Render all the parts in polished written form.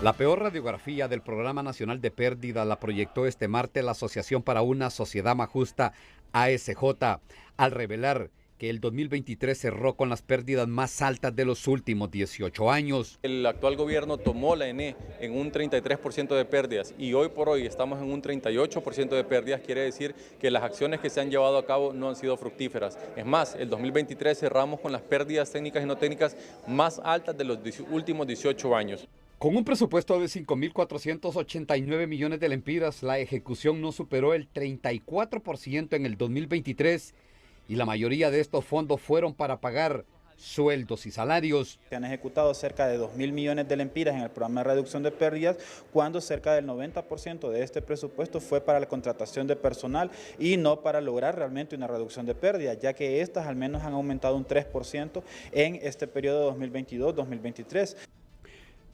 La peor radiografía del Programa Nacional de Pérdida la proyectó este martes la Asociación para una Sociedad Más Justa, ASJ, al revelar que el 2023 cerró con las pérdidas más altas de los últimos 18 años. El actual gobierno tomó la ENE en un 33% de pérdidas y hoy por hoy estamos en un 38% de pérdidas. Quiere decir que las acciones que se han llevado a cabo no han sido fructíferas. Es más, el 2023 cerramos con las pérdidas técnicas y no técnicas más altas de los últimos 18 años. Con un presupuesto de 5.489 millones de lempiras, la ejecución no superó el 34% en el 2023 y la mayoría de estos fondos fueron para pagar sueldos y salarios. Se han ejecutado cerca de 2.000 millones de lempiras en el programa de reducción de pérdidas, cuando cerca del 90% de este presupuesto fue para la contratación de personal y no para lograr realmente una reducción de pérdidas, ya que estas al menos han aumentado un 3% en este periodo 2022-2023.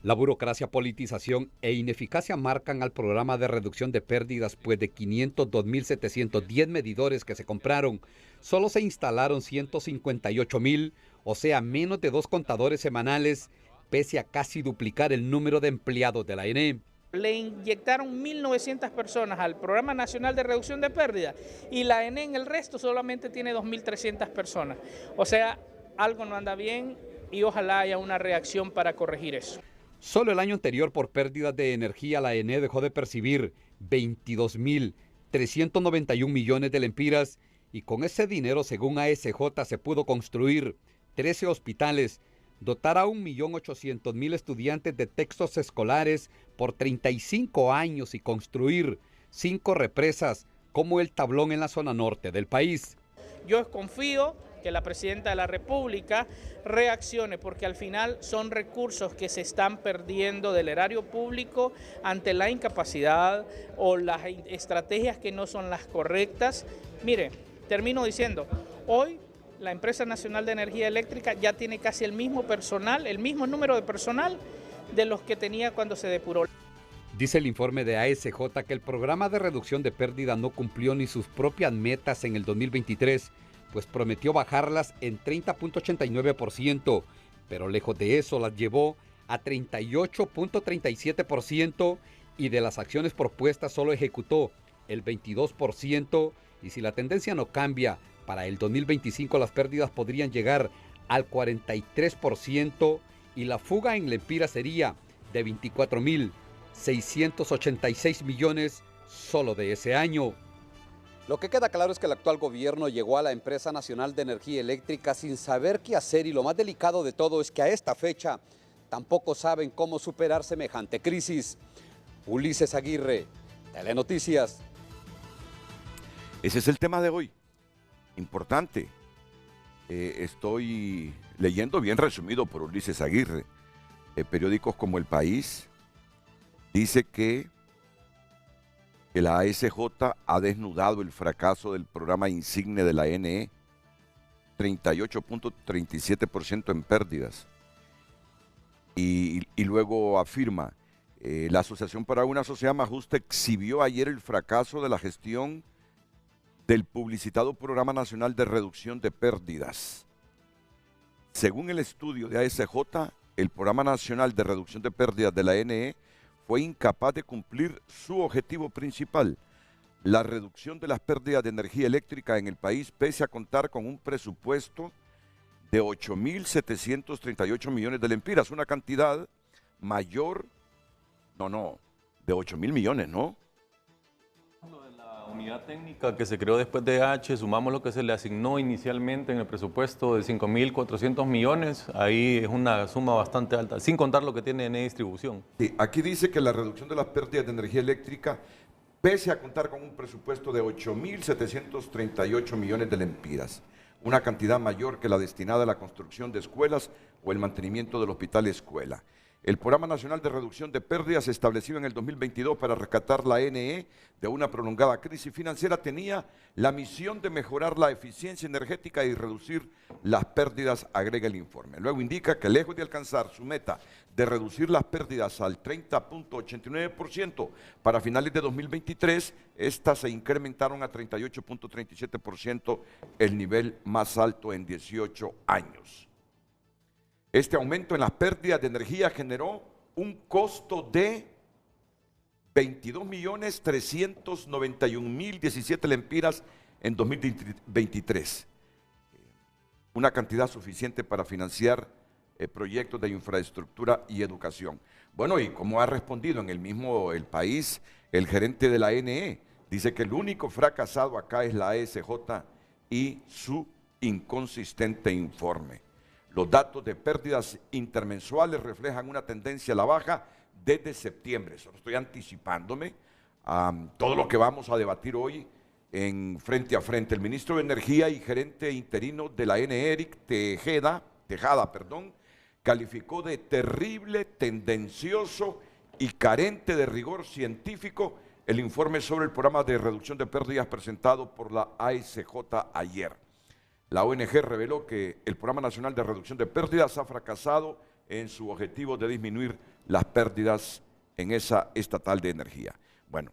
La burocracia, politización e ineficacia marcan al programa de reducción de pérdidas, pues de 502.710 medidores que se compraron, solo se instalaron 158.000, o sea, menos de 2 contadores semanales, pese a casi duplicar el número de empleados de la ENE. Le inyectaron 1.900 personas al Programa Nacional de Reducción de Pérdidas y la ENE en el resto solamente tiene 2.300 personas. O sea, algo no anda bien y ojalá haya una reacción para corregir eso. Solo el año anterior, por pérdidas de energía, la ENE dejó de percibir 22.391 millones de lempiras y con ese dinero, según ASJ, se pudo construir 13 hospitales, dotar a 1.800.000 estudiantes de textos escolares por 35 años y construir 5 represas como el Tablón en la zona norte del país. Yo confío que la Presidenta de la República reaccione, porque al final son recursos que se están perdiendo del erario público ante la incapacidad o las estrategias que no son las correctas. Mire, termino diciendo, hoy la Empresa Nacional de Energía Eléctrica ya tiene casi el mismo personal, el mismo número de personal de los que tenía cuando se depuró. Dice el informe de ASJ que el programa de reducción de pérdida no cumplió ni sus propias metas en el 2023, pues prometió bajarlas en 30.89%, pero lejos de eso las llevó a 38.37% y de las acciones propuestas solo ejecutó el 22%, y si la tendencia no cambia, para el 2025 las pérdidas podrían llegar al 43% y la fuga en lempiras sería de 24.686 millones solo de ese año. Lo que queda claro es que el actual gobierno llegó a la Empresa Nacional de Energía Eléctrica sin saber qué hacer, y lo más delicado de todo es que a esta fecha tampoco saben cómo superar semejante crisis. Ulises Aguirre, Telenoticias. Ese es el tema de hoy. Importante. Estoy leyendo, bien resumido por Ulises Aguirre. Periódicos como El País dice que la ASJ ha desnudado el fracaso del programa insigne de la ENE, 38.37% en pérdidas. Y luego afirma, la Asociación para una Sociedad Más Justa exhibió ayer el fracaso de la gestión del publicitado Programa Nacional de Reducción de Pérdidas. Según el estudio de ASJ, el Programa Nacional de Reducción de Pérdidas de la ENE fue incapaz de cumplir su objetivo principal, la reducción de las pérdidas de energía eléctrica en el país, pese a contar con un presupuesto de 8.738 millones de lempiras, una cantidad mayor, de 8.000 millones, ¿no? La unidad técnica que se creó después de H, sumamos lo que se le asignó inicialmente en el presupuesto de 5.400 millones, ahí es una suma bastante alta, sin contar lo que tiene en distribución. Sí, aquí dice que la reducción de las pérdidas de energía eléctrica, pese a contar con un presupuesto de 8.738 millones de lempiras, una cantidad mayor que la destinada a la construcción de escuelas o el mantenimiento del hospital escuela. El Programa Nacional de Reducción de Pérdidas, establecido en el 2022 para rescatar la ENE de una prolongada crisis financiera, tenía la misión de mejorar la eficiencia energética y reducir las pérdidas, agrega el informe. Luego indica que lejos de alcanzar su meta de reducir las pérdidas al 30.89% para finales de 2023, estas se incrementaron a 38.37%, el nivel más alto en 18 años. Este aumento en las pérdidas de energía generó un costo de 22.391.017 lempiras en 2023. Una cantidad suficiente para financiar proyectos de infraestructura y educación. Bueno, y como ha respondido en El País, el gerente de la ANE dice que el único fracasado acá es la ASJ y su inconsistente informe. Los datos de pérdidas intermensuales reflejan una tendencia a la baja desde septiembre. Solo estoy anticipándome a todo lo que vamos a debatir hoy en Frente a Frente. El ministro de Energía y gerente interino de la ANE, Eric Tejada, calificó de terrible, tendencioso y carente de rigor científico el informe sobre el programa de reducción de pérdidas presentado por la ASJ ayer. La ONG reveló que el Programa Nacional de Reducción de Pérdidas ha fracasado en su objetivo de disminuir las pérdidas en esa estatal de energía. Bueno,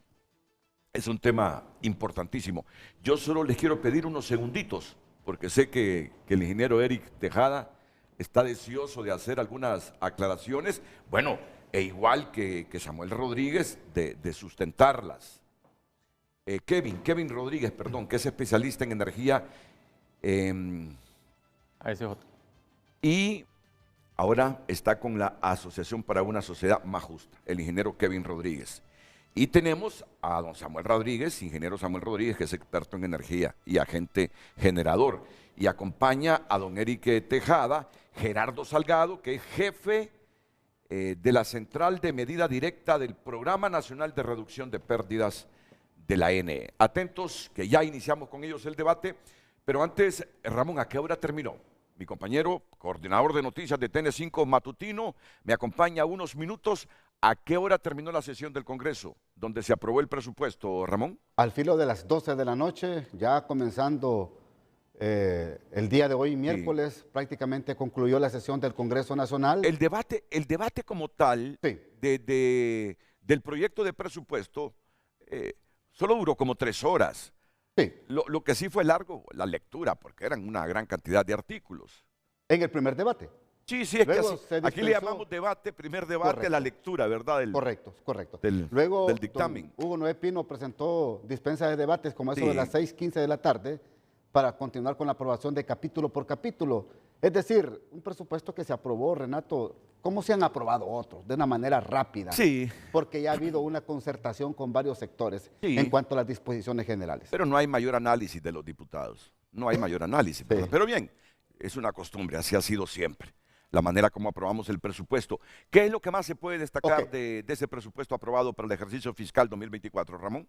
es un tema importantísimo. Yo solo les quiero pedir unos segunditos, porque sé que el ingeniero Eric Tejada está deseoso de hacer algunas aclaraciones, bueno, e igual que Samuel Rodríguez, de sustentarlas. Kevin Rodríguez, perdón, que es especialista en energía ASJ. Y ahora está con la Asociación para una Sociedad Más Justa, el ingeniero Kevin Rodríguez. Y tenemos a don Samuel Rodríguez, ingeniero Samuel Rodríguez, que es experto en energía y agente generador. Y acompaña a don Eric Tejada, Gerardo Salgado, que es jefe de la Central de Medida Directa del Programa Nacional de Reducción de Pérdidas de la ANE. Atentos, que ya iniciamos con ellos el debate. Pero antes, Ramón, ¿a qué hora terminó? Mi compañero, coordinador de noticias de TN5 Matutino, me acompaña unos minutos. ¿A qué hora terminó la sesión del Congreso, donde se aprobó el presupuesto, Ramón? Al filo de las 12 de la noche, ya comenzando el día de hoy, miércoles, sí, prácticamente concluyó la sesión del Congreso Nacional. El debate como tal, sí, del proyecto de presupuesto solo duró como 3 horas. Sí. Lo que sí fue largo, la lectura, porque eran una gran cantidad de artículos. ¿En el primer debate? Sí, es que así, aquí le llamamos debate, primer debate, correcto, a la lectura, ¿verdad? Correcto. Luego, del dictamen. Hugo Noé Pino presentó dispensa de debates como eso de las 6:15 de la tarde para continuar con la aprobación de capítulo por capítulo. Es decir, un presupuesto que se aprobó, Renato, como se han aprobado otros, de una manera rápida. Sí. Porque ya ha habido una concertación con varios sectores, sí, en cuanto a las disposiciones generales. Pero no hay mayor análisis de los diputados. No hay mayor análisis. Sí. Pero bien, es una costumbre, así ha sido siempre. La manera como aprobamos el presupuesto. ¿Qué es lo que más se puede destacar de ese presupuesto aprobado para el ejercicio fiscal 2024, Ramón?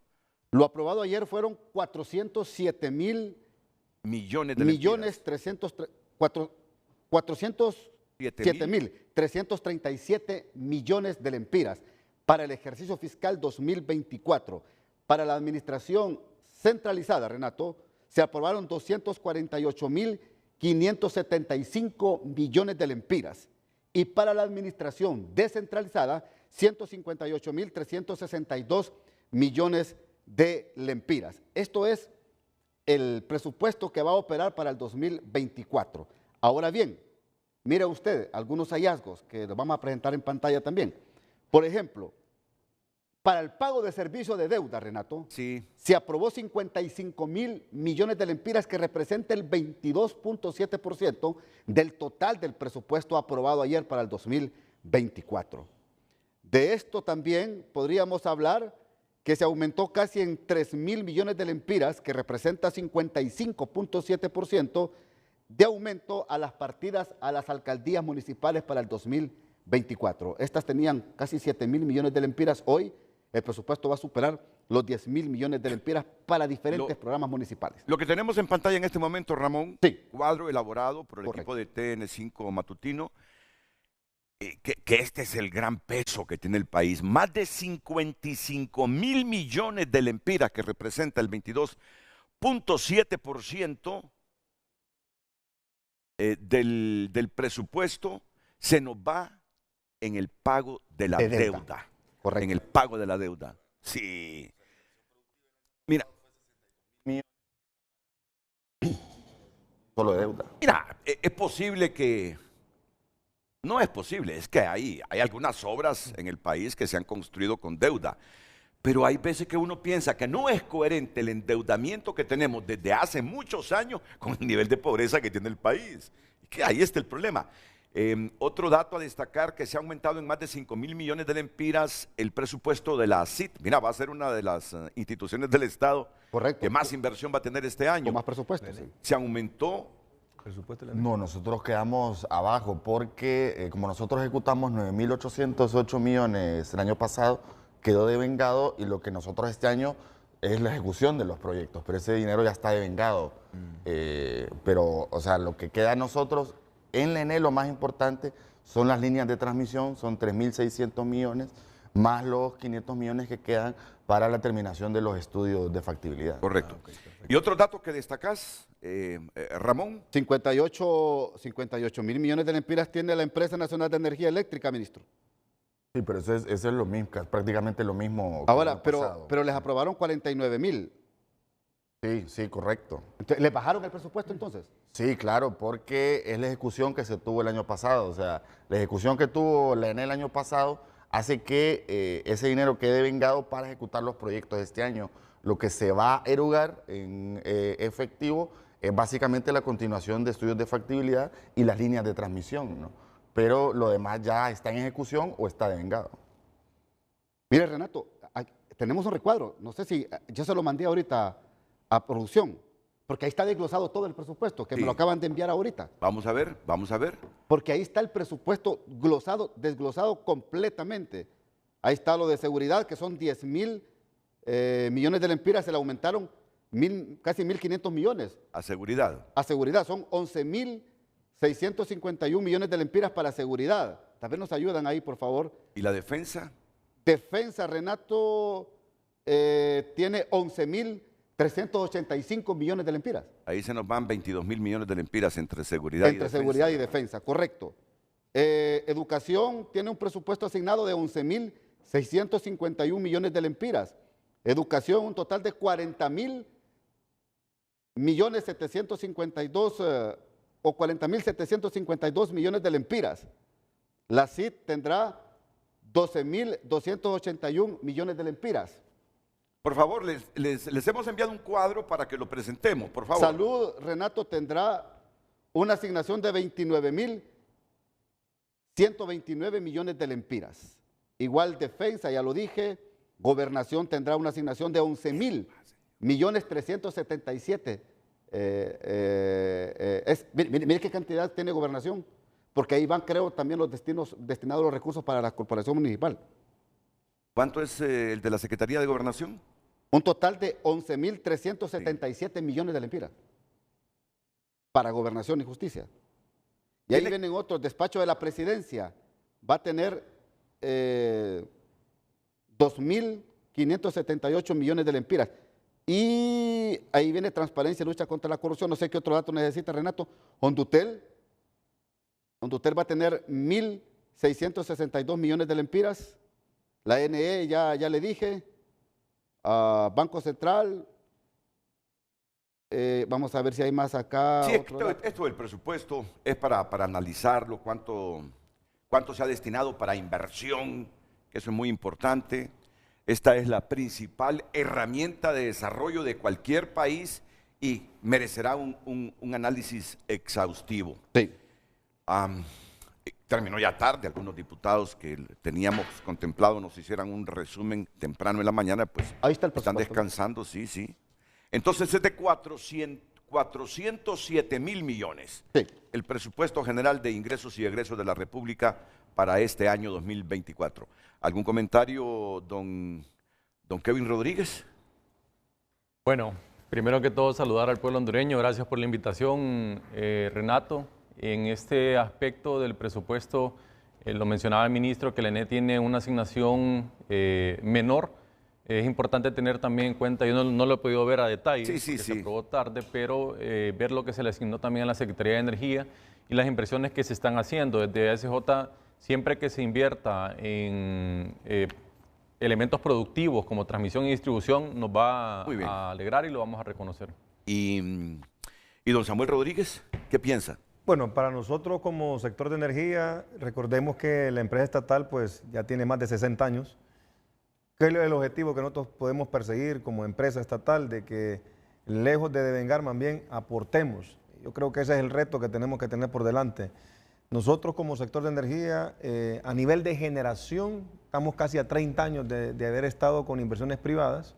Lo aprobado ayer fueron 407.337 millones de lempiras para el ejercicio fiscal 2024. Para la administración centralizada, Renato, se aprobaron 248.575 millones de lempiras. Y para la administración descentralizada, 158.362 millones de lempiras. Esto es el presupuesto que va a operar para el 2024. Ahora bien, mire usted algunos hallazgos que los vamos a presentar en pantalla también. Por ejemplo, para el pago de servicio de deuda, Renato, sí, se aprobó 55.000 millones de lempiras, que representa el 22.7% del total del presupuesto aprobado ayer para el 2024. De esto también podríamos hablar que se aumentó casi en 3.000 millones de lempiras, que representa 55.7% de aumento a las partidas a las alcaldías municipales para el 2024. Estas tenían casi 7.000 millones de lempiras. Hoy el presupuesto va a superar los 10.000 millones de lempiras para diferentes programas municipales. Lo que tenemos en pantalla en este momento, Ramón, sí, cuadro elaborado por el equipo de TN5 Matutino, que este es el gran peso que tiene el país. Más de 55.000 millones de lempiras, que representa el 22.7% del presupuesto, se nos va en el pago de la deuda. Correcto. En el pago de la deuda. Sí. Mira. Solo de deuda. Mira, es posible que No es posible, es que hay algunas obras en el país que se han construido con deuda, pero hay veces que uno piensa que no es coherente el endeudamiento que tenemos desde hace muchos años con el nivel de pobreza que tiene el país. Y que ahí está el problema. Otro dato a destacar, que se ha aumentado en más de 5.000 millones de lempiras el presupuesto de la CIT. Mira, va a ser una de las instituciones del Estado que más inversión va a tener este año. Con más presupuesto, sí. Se aumentó. No, nosotros quedamos abajo porque como nosotros ejecutamos 9.808 millones el año pasado, quedó devengado, y lo que nosotros este año es la ejecución de los proyectos, pero ese dinero ya está devengado. Pero, o sea, lo que queda a nosotros en la ENE, lo más importante son las líneas de transmisión, son 3.600 millones, más los 500 millones que quedan para la terminación de los estudios de factibilidad. Correcto. ¿Y otro dato que destacás, Ramón? 58.000 millones de lempiras tiene la Empresa Nacional de Energía Eléctrica, ministro. Sí, pero eso es lo mismo, prácticamente lo mismo. Ahora, pero les aprobaron 49.000. Sí, correcto. ¿Les bajaron el presupuesto entonces? Sí, claro, porque es la ejecución que se tuvo el año pasado. O sea, la ejecución que tuvo la ENE el año pasado hace que ese dinero quede vengado para ejecutar los proyectos de este año. Lo que se va a erogar en efectivo es básicamente la continuación de estudios de factibilidad y las líneas de transmisión, ¿no? Pero lo demás ya está en ejecución o está devengado. Mire, Renato, tenemos un recuadro. No sé si yo se lo mandé ahorita a producción, porque ahí está desglosado todo el presupuesto, que me lo acaban de enviar ahorita. Vamos a ver. Porque ahí está el presupuesto desglosado completamente. Ahí está lo de seguridad, que son 10.000 millones de lempiras, se le aumentaron casi 1.500 millones. A seguridad. A seguridad, son 11.651 millones de lempiras para seguridad. También nos ayudan ahí, por favor. ¿Y la defensa? Defensa, Renato, tiene 11.385 millones de lempiras. Ahí se nos van 22.000 millones de lempiras entre seguridad y defensa. Entre seguridad y defensa, correcto. Educación tiene un presupuesto asignado de 11.651 millones de lempiras. Educación, un total de 40.752 o 40.752 millones de lempiras. La CIT tendrá 12.281 millones de lempiras. Por favor, les hemos enviado un cuadro para que lo presentemos, por favor. Salud, Renato, tendrá una asignación de 29.129 millones de lempiras. Igual defensa, ya lo dije. Gobernación tendrá una asignación de 11.377. Mire qué cantidad tiene gobernación, porque ahí van, creo, también los destinados los recursos para la corporación municipal. ¿Cuánto es el de la Secretaría de Gobernación? Un total de 11.377 millones de lempiras para Gobernación y Justicia. Y ahí vienen otros. Despacho de la Presidencia va a tener 2.578 millones de lempiras. Y ahí viene Transparencia y Lucha contra la Corrupción. No sé qué otro dato necesita, Renato. Hondutel va a tener 1.662 millones de lempiras. La NE ya le dije. Banco Central. Vamos a ver si hay más acá. Sí, esto del presupuesto es para analizarlo, cuánto se ha destinado para inversión, que eso es muy importante. Esta es la principal herramienta de desarrollo de cualquier país y merecerá un análisis exhaustivo. Sí. Terminó ya tarde, algunos diputados que teníamos contemplado nos hicieran un resumen temprano en la mañana, pues ahí está el están descansando, sí. Entonces es de 407.000 millones. Sí. El presupuesto general de ingresos y egresos de la República para este año 2024. ¿Algún comentario, don Kevin Rodríguez? Bueno, primero que todo saludar al pueblo hondureño. Gracias por la invitación, Renato. En este aspecto del presupuesto, lo mencionaba el ministro, que la ENE tiene una asignación menor. Es importante tener también en cuenta, yo no lo he podido ver a detalle, se aprobó tarde, pero ver lo que se le asignó también a la Secretaría de Energía y las inversiones que se están haciendo. Desde ASJ, siempre que se invierta en elementos productivos como transmisión y distribución, nos va a alegrar y lo vamos a reconocer. ¿Y don Samuel Rodríguez, qué piensa? Bueno, para nosotros como sector de energía, recordemos que la empresa estatal pues ya tiene más de 60 años. ¿Qué es el objetivo que nosotros podemos perseguir como empresa estatal? De que lejos de devengar, más bien aportemos. Yo creo que ese es el reto que tenemos que tener por delante. Nosotros como sector de energía, a nivel de generación, estamos casi a 30 años de haber estado con inversiones privadas.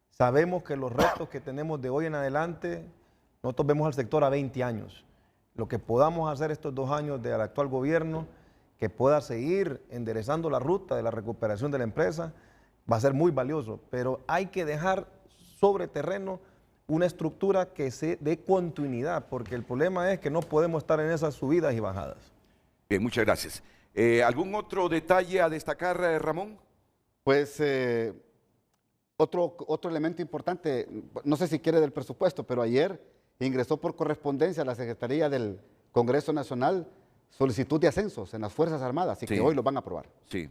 Sabemos que los retos que tenemos de hoy en adelante, nosotros vemos al sector a 20 años. Lo que podamos hacer estos 2 años del actual gobierno, que pueda seguir enderezando la ruta de la recuperación de la empresa, va a ser muy valioso, pero hay que dejar sobre terreno una estructura que se dé continuidad, porque el problema es que no podemos estar en esas subidas y bajadas. Bien, muchas gracias. ¿Algún otro detalle a destacar, Ramón? Pues otro elemento importante, no sé si quiere del presupuesto, pero ayer ingresó por correspondencia a la Secretaría del Congreso Nacional solicitud de ascensos en las Fuerzas Armadas, así que hoy lo van a aprobar. Sí.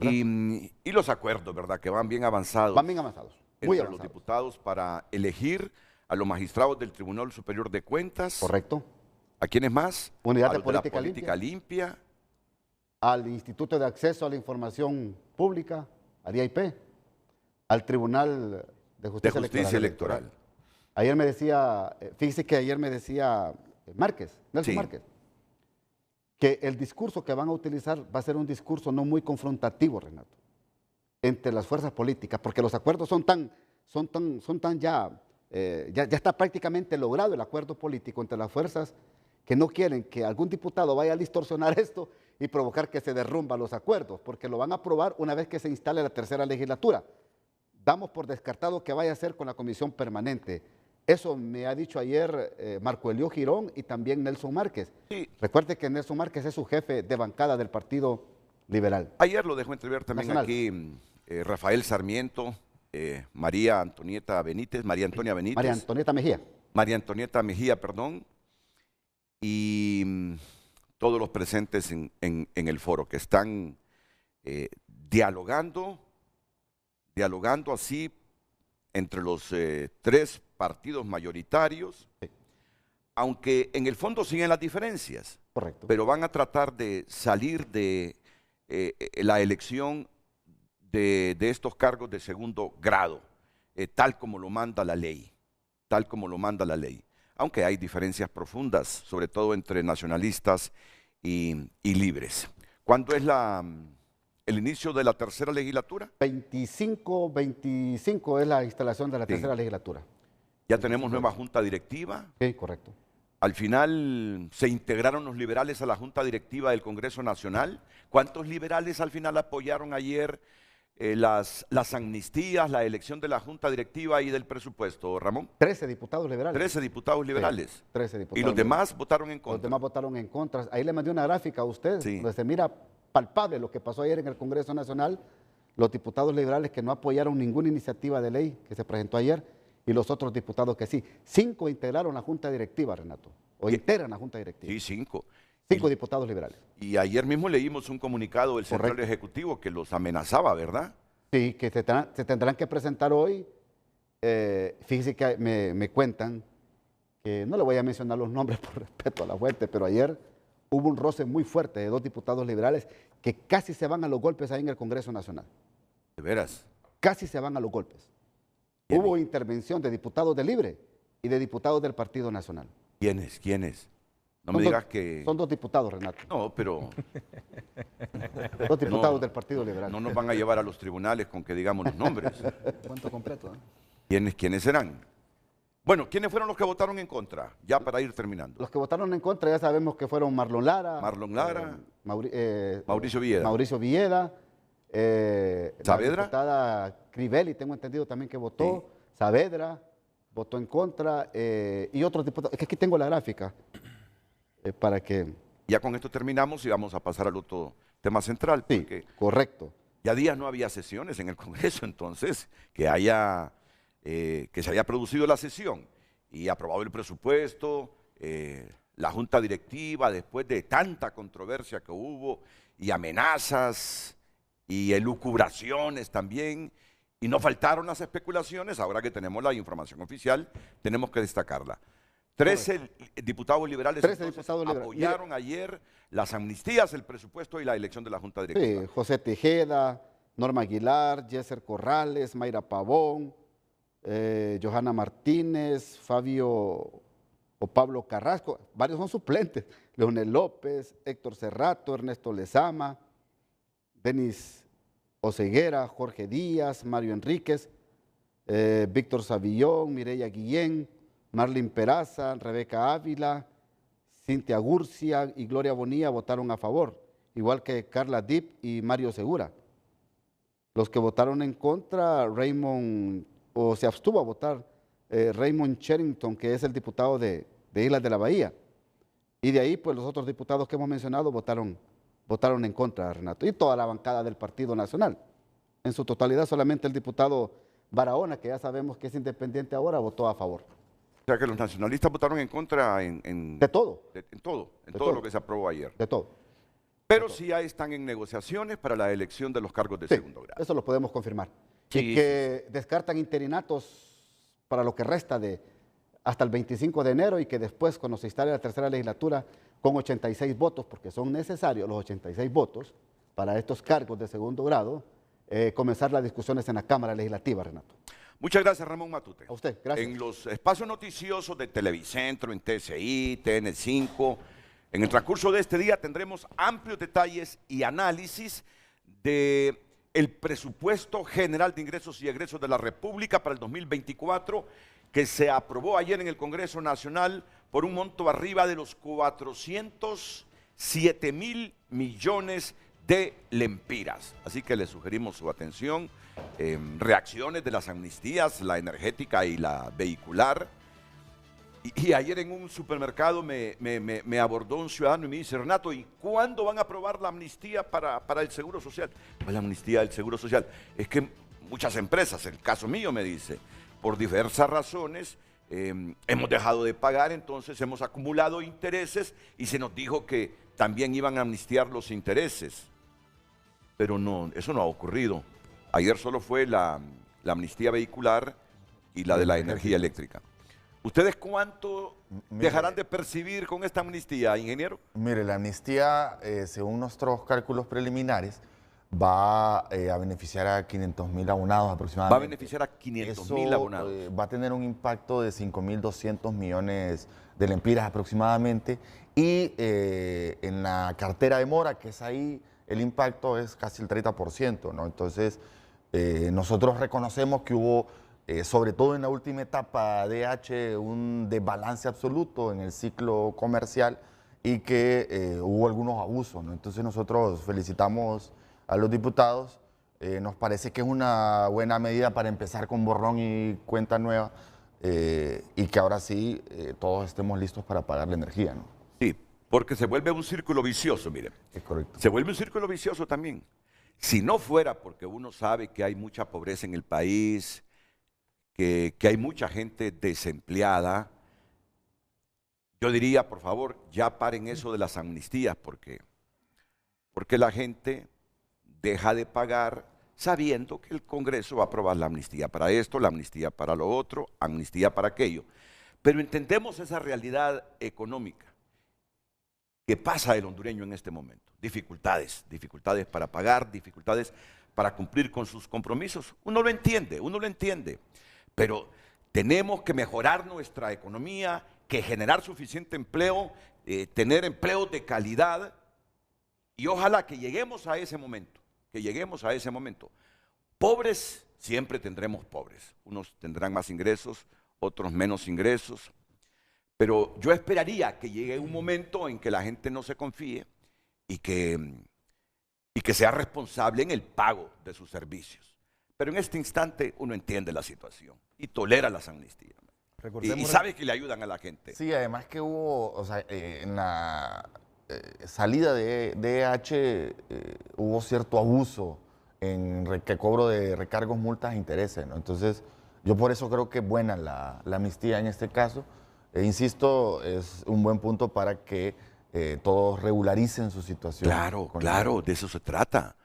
Y los acuerdos, ¿verdad? Que van bien avanzados. Van bien avanzados, muy entre avanzados. los diputados para elegir a los magistrados del Tribunal Superior de Cuentas. Correcto. ¿A quiénes más? Unidad a de los Política, la política limpia. Al Instituto de Acceso a la Información Pública, al IAIP, al Tribunal de Justicia, Electoral. Ayer me decía, fíjese que ayer me decía Nelson Márquez, que el discurso que van a utilizar va a ser un discurso no muy confrontativo, Renato, entre las fuerzas políticas, porque los acuerdos son tan ya está prácticamente logrado el acuerdo político entre las fuerzas que no quieren que algún diputado vaya a distorsionar esto y provocar que se derrumban los acuerdos, porque lo van a aprobar una vez que se instale la tercera legislatura. Damos por descartado que vaya a ser con la comisión permanente. Eso me ha dicho ayer Marco Elio Girón y también Nelson Márquez. Sí. Recuerde que Nelson Márquez es su jefe de bancada del Partido Liberal. Ayer lo dejó entrever también Nacional. aquí Rafael Sarmiento, María Antonia Benítez. María Antonieta Mejía, perdón. Y todos los presentes en el foro que están dialogando así entre los 3 partidos mayoritarios, sí, aunque en el fondo siguen las diferencias. Correcto. Pero van a tratar de salir de la elección de estos cargos de segundo grado, tal como lo manda la ley, aunque hay diferencias profundas, sobre todo entre nacionalistas y libres. ¿Cuándo es el inicio de la tercera legislatura? 25 es la instalación de la tercera legislatura. Ya tenemos nueva junta directiva. Sí, correcto. Al final se integraron los liberales a la junta directiva del Congreso Nacional. ¿Cuántos liberales al final apoyaron ayer las amnistías, la elección de la junta directiva y del presupuesto, Ramón? 13 diputados liberales. 13 diputados liberales. Sí, 13 diputados. ¿Y los demás votaron en contra? Los demás votaron en contra. Ahí le mandé una gráfica a usted, donde se mira palpable lo que pasó ayer en el Congreso Nacional. Los diputados liberales que no apoyaron ninguna iniciativa de ley que se presentó ayer y los otros diputados que sí. 5 integraron la junta directiva, Renato. O integran la junta directiva. Sí, 5. 5 diputados liberales. Y ayer mismo leímos un comunicado del Central Ejecutivo que los amenazaba, ¿verdad? Sí, que se tendrán que presentar hoy. Fíjese que me cuentan que no le voy a mencionar los nombres por respeto a la fuente, pero ayer hubo un roce muy fuerte de 2 diputados liberales que casi se van a los golpes ahí en el Congreso Nacional. ¿De veras? Casi se van a los golpes. Hubo intervención de diputados de Libre y de diputados del Partido Nacional. ¿Quiénes? No me digas que... Son 2 diputados, Renato. No, pero... 2 diputados del Partido Liberal. No nos van a llevar a los tribunales con que digamos los nombres. Cuento completo. ¿Quiénes serán? Bueno, ¿quiénes fueron los que votaron en contra? Ya para ir terminando. Los que votaron en contra ya sabemos que fueron Marlon Lara. Mauricio Villeda. Saavedra. La diputada Crivelli, tengo entendido también que votó. Sí. Saavedra votó en contra y otros diputados. Es que aquí tengo la gráfica para que... Ya con esto terminamos y vamos a pasar al otro tema central. Sí, correcto. Ya días no había sesiones en el Congreso, entonces que se haya producido la sesión y aprobado el presupuesto, la junta directiva, después de tanta controversia que hubo y amenazas y elucubraciones también, y no faltaron las especulaciones, ahora que tenemos la información oficial, tenemos que destacarla. 13 diputados liberales 13 entonces, diputados liberales. apoyaron ayer las amnistías, el presupuesto y la elección de la Junta Directiva. Sí, José Tejeda, Norma Aguilar, Yeser Corrales, Mayra Pavón, Johanna Martínez, Fabio o Pablo Carrasco, varios son suplentes, Leonel López, Héctor Cerrato, Ernesto Lezama, Denis Oceguera, Jorge Díaz, Mario Enríquez, Víctor Savillón, Mireya Guillén, Marlene Peraza, Rebeca Ávila, Cintia Gurcia y Gloria Bonilla votaron a favor, igual que Carla Dip y Mario Segura. Los que votaron en contra, Raymond, o se abstuvo a votar, Raymond Sherrington, que es el diputado de Islas de la Bahía. Y de ahí, pues los otros diputados que hemos mencionado votaron en contra, Renato. Y toda la bancada del Partido Nacional. En su totalidad, solamente el diputado Barahona, que ya sabemos que es independiente ahora, votó a favor. O sea que los nacionalistas votaron en contra de todo. En todo lo que se aprobó ayer. De todo. Pero sí ya están en negociaciones para la elección de los cargos de segundo grado. Eso lo podemos confirmar. Sí, y que descartan interinatos para lo que resta hasta el 25 de enero y que después, cuando se instale la tercera legislatura, con 86 votos, porque son necesarios los 86 votos para estos cargos de segundo grado, comenzar las discusiones en la Cámara Legislativa, Renato. Muchas gracias, Ramón Matute. A usted, gracias. En los espacios noticiosos de Televicentro, en TCI, TN5, en el transcurso de este día tendremos amplios detalles y análisis del presupuesto general de ingresos y egresos de la República para el 2024, que se aprobó ayer en el Congreso Nacional por un monto arriba de los 407.000 millones de lempiras. Así que le sugerimos su atención. Reacciones de las amnistías, la energética y la vehicular. Y ayer en un supermercado me abordó un ciudadano y me dice, Renato, ¿y cuándo van a aprobar la amnistía para el Seguro Social? Pues la amnistía del Seguro Social. Es que muchas empresas, el caso mío me dice, por diversas razones, hemos dejado de pagar, entonces hemos acumulado intereses y se nos dijo que también iban a amnistiar los intereses. Pero no, eso no ha ocurrido. Ayer solo fue la amnistía vehicular y la de la energía eléctrica. ¿Ustedes cuánto dejarán de percibir con esta amnistía, ingeniero? Mire, la amnistía, según nuestros cálculos preliminares, va a beneficiar a 500.000 abonados aproximadamente. Va a beneficiar a 500.000 abonados. Va a tener un impacto de 5.200 millones de lempiras aproximadamente. Y en la cartera de mora, que es ahí, el impacto es casi el 30%, ¿no? Entonces, nosotros reconocemos que hubo, sobre todo en la última etapa DH, un desbalance absoluto en el ciclo comercial y que hubo algunos abusos, ¿no? Entonces, nosotros felicitamos a los diputados. Nos parece que es una buena medida para empezar con borrón y cuenta nueva y que ahora sí todos estemos listos para pagar la energía, ¿no? Sí, porque se vuelve un círculo vicioso, mire. Es correcto. Se vuelve un círculo vicioso también. Si no fuera porque uno sabe que hay mucha pobreza en el país, que hay mucha gente desempleada, yo diría, por favor, ya paren eso de las amnistías, porque la gente deja de pagar sabiendo que el Congreso va a aprobar la amnistía para esto, la amnistía para lo otro, amnistía para aquello. Pero entendemos esa realidad económica que pasa el hondureño en este momento. Dificultades para pagar, dificultades para cumplir con sus compromisos. Uno lo entiende, pero tenemos que mejorar nuestra economía, que generar suficiente empleo, tener empleos de calidad y ojalá que lleguemos a ese momento, Pobres, siempre tendremos pobres. Unos tendrán más ingresos, otros menos ingresos. Pero yo esperaría que llegue un momento en que la gente no se confíe y que sea responsable en el pago de sus servicios. Pero en este instante uno entiende la situación y tolera las amnistías. Y sabe que le ayudan a la gente. Sí, además que hubo, o sea, en la salida de DH hubo cierto abuso en cobro de recargos, multas e intereses, ¿no? Entonces, yo por eso creo que es buena la amnistía en este caso. Insisto, es un buen punto para que todos regularicen su situación. Claro, de eso se trata,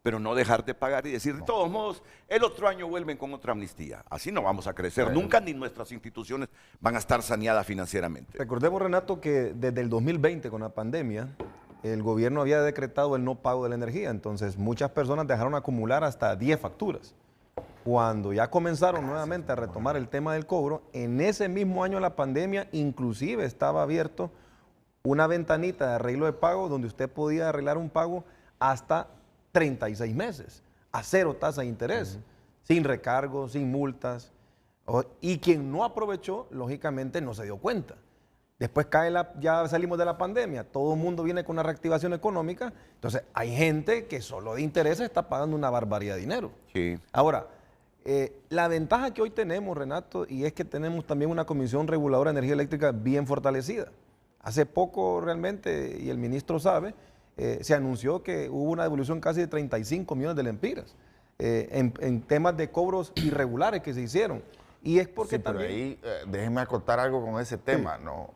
pero no dejar de pagar y decir, de todos modos, el otro año vuelven con otra amnistía. Así no vamos a crecer nunca, ni nuestras instituciones van a estar saneadas financieramente. Recordemos, Renato, que desde el 2020, con la pandemia, el gobierno había decretado el no pago de la energía. Entonces, muchas personas dejaron acumular hasta 10 facturas. Cuando ya comenzaron nuevamente a retomar el tema del cobro, en ese mismo año de la pandemia, inclusive estaba abierto una ventanita de arreglo de pago donde usted podía arreglar un pago hasta 36 meses, a 0 tasa de interés, sin recargos, sin multas. Y quien no aprovechó, lógicamente, no se dio cuenta. Después ya salimos de la pandemia, todo el mundo viene con una reactivación económica, entonces hay gente que solo de intereses está pagando una barbaridad de dinero. Sí. Ahora, la ventaja que hoy tenemos, Renato, y es que tenemos también una Comisión Reguladora de Energía Eléctrica bien fortalecida. Hace poco realmente, y el ministro sabe, se anunció que hubo una devolución casi de 35 millones de lempiras en temas de cobros irregulares que se hicieron. Y es porque sí, pero también... ahí, déjeme acotar algo con ese tema, ¿no?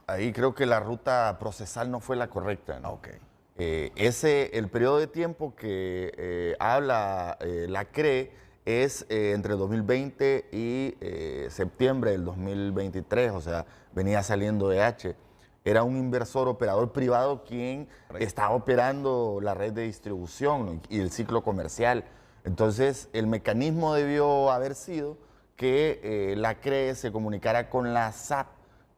Ahí creo que la ruta procesal no fue la correcta, ¿no? Okay. El periodo de tiempo que habla la CRE es entre 2020 y septiembre del 2023, o sea, venía saliendo de H. Era un inversor operador privado quien estaba operando la red de distribución y el ciclo comercial. Entonces, el mecanismo debió haber sido que la CRE se comunicara con la SAP,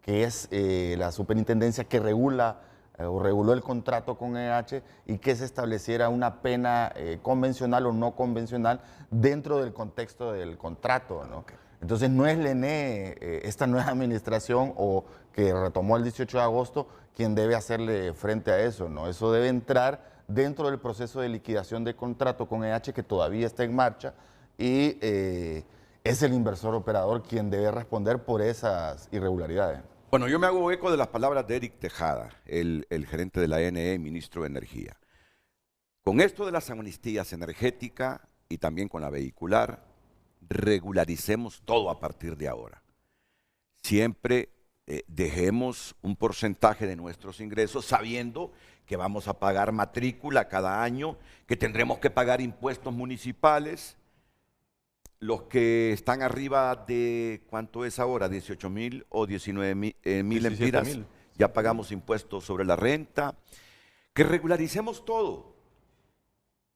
que es la superintendencia que regula o reguló el contrato con EH, y que se estableciera una pena convencional o no convencional dentro del contexto del contrato, ¿no? Okay. Entonces no es el ENE, esta nueva administración o que retomó el 18 de agosto, quien debe hacerle frente a eso, ¿no? Eso debe entrar dentro del proceso de liquidación de contrato con EH, que todavía está en marcha, y es el inversor operador quien debe responder por esas irregularidades. Bueno, yo me hago eco de las palabras de Eric Tejada, el gerente de la ENE, ministro de Energía. Con esto de las amnistías energéticas y también con la vehicular, regularicemos todo a partir de ahora. Siempre dejemos un porcentaje de nuestros ingresos sabiendo que vamos a pagar matrícula cada año, que tendremos que pagar impuestos municipales. Los que están arriba de, ¿cuánto es ahora? 18.000 o 19.000 lempiras, ya pagamos impuestos sobre la renta. Que regularicemos todo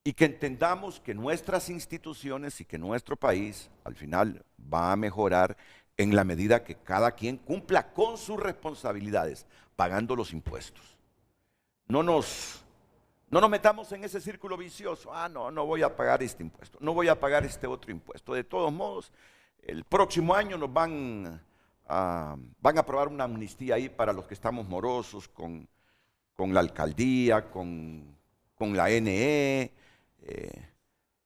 y que entendamos que nuestras instituciones y que nuestro país al final va a mejorar en la medida que cada quien cumpla con sus responsabilidades, pagando los impuestos. No nos metamos en ese círculo vicioso. No voy a pagar este impuesto, no voy a pagar este otro impuesto. De todos modos, el próximo año nos van a aprobar una amnistía ahí para los que estamos morosos con la alcaldía, con la NE,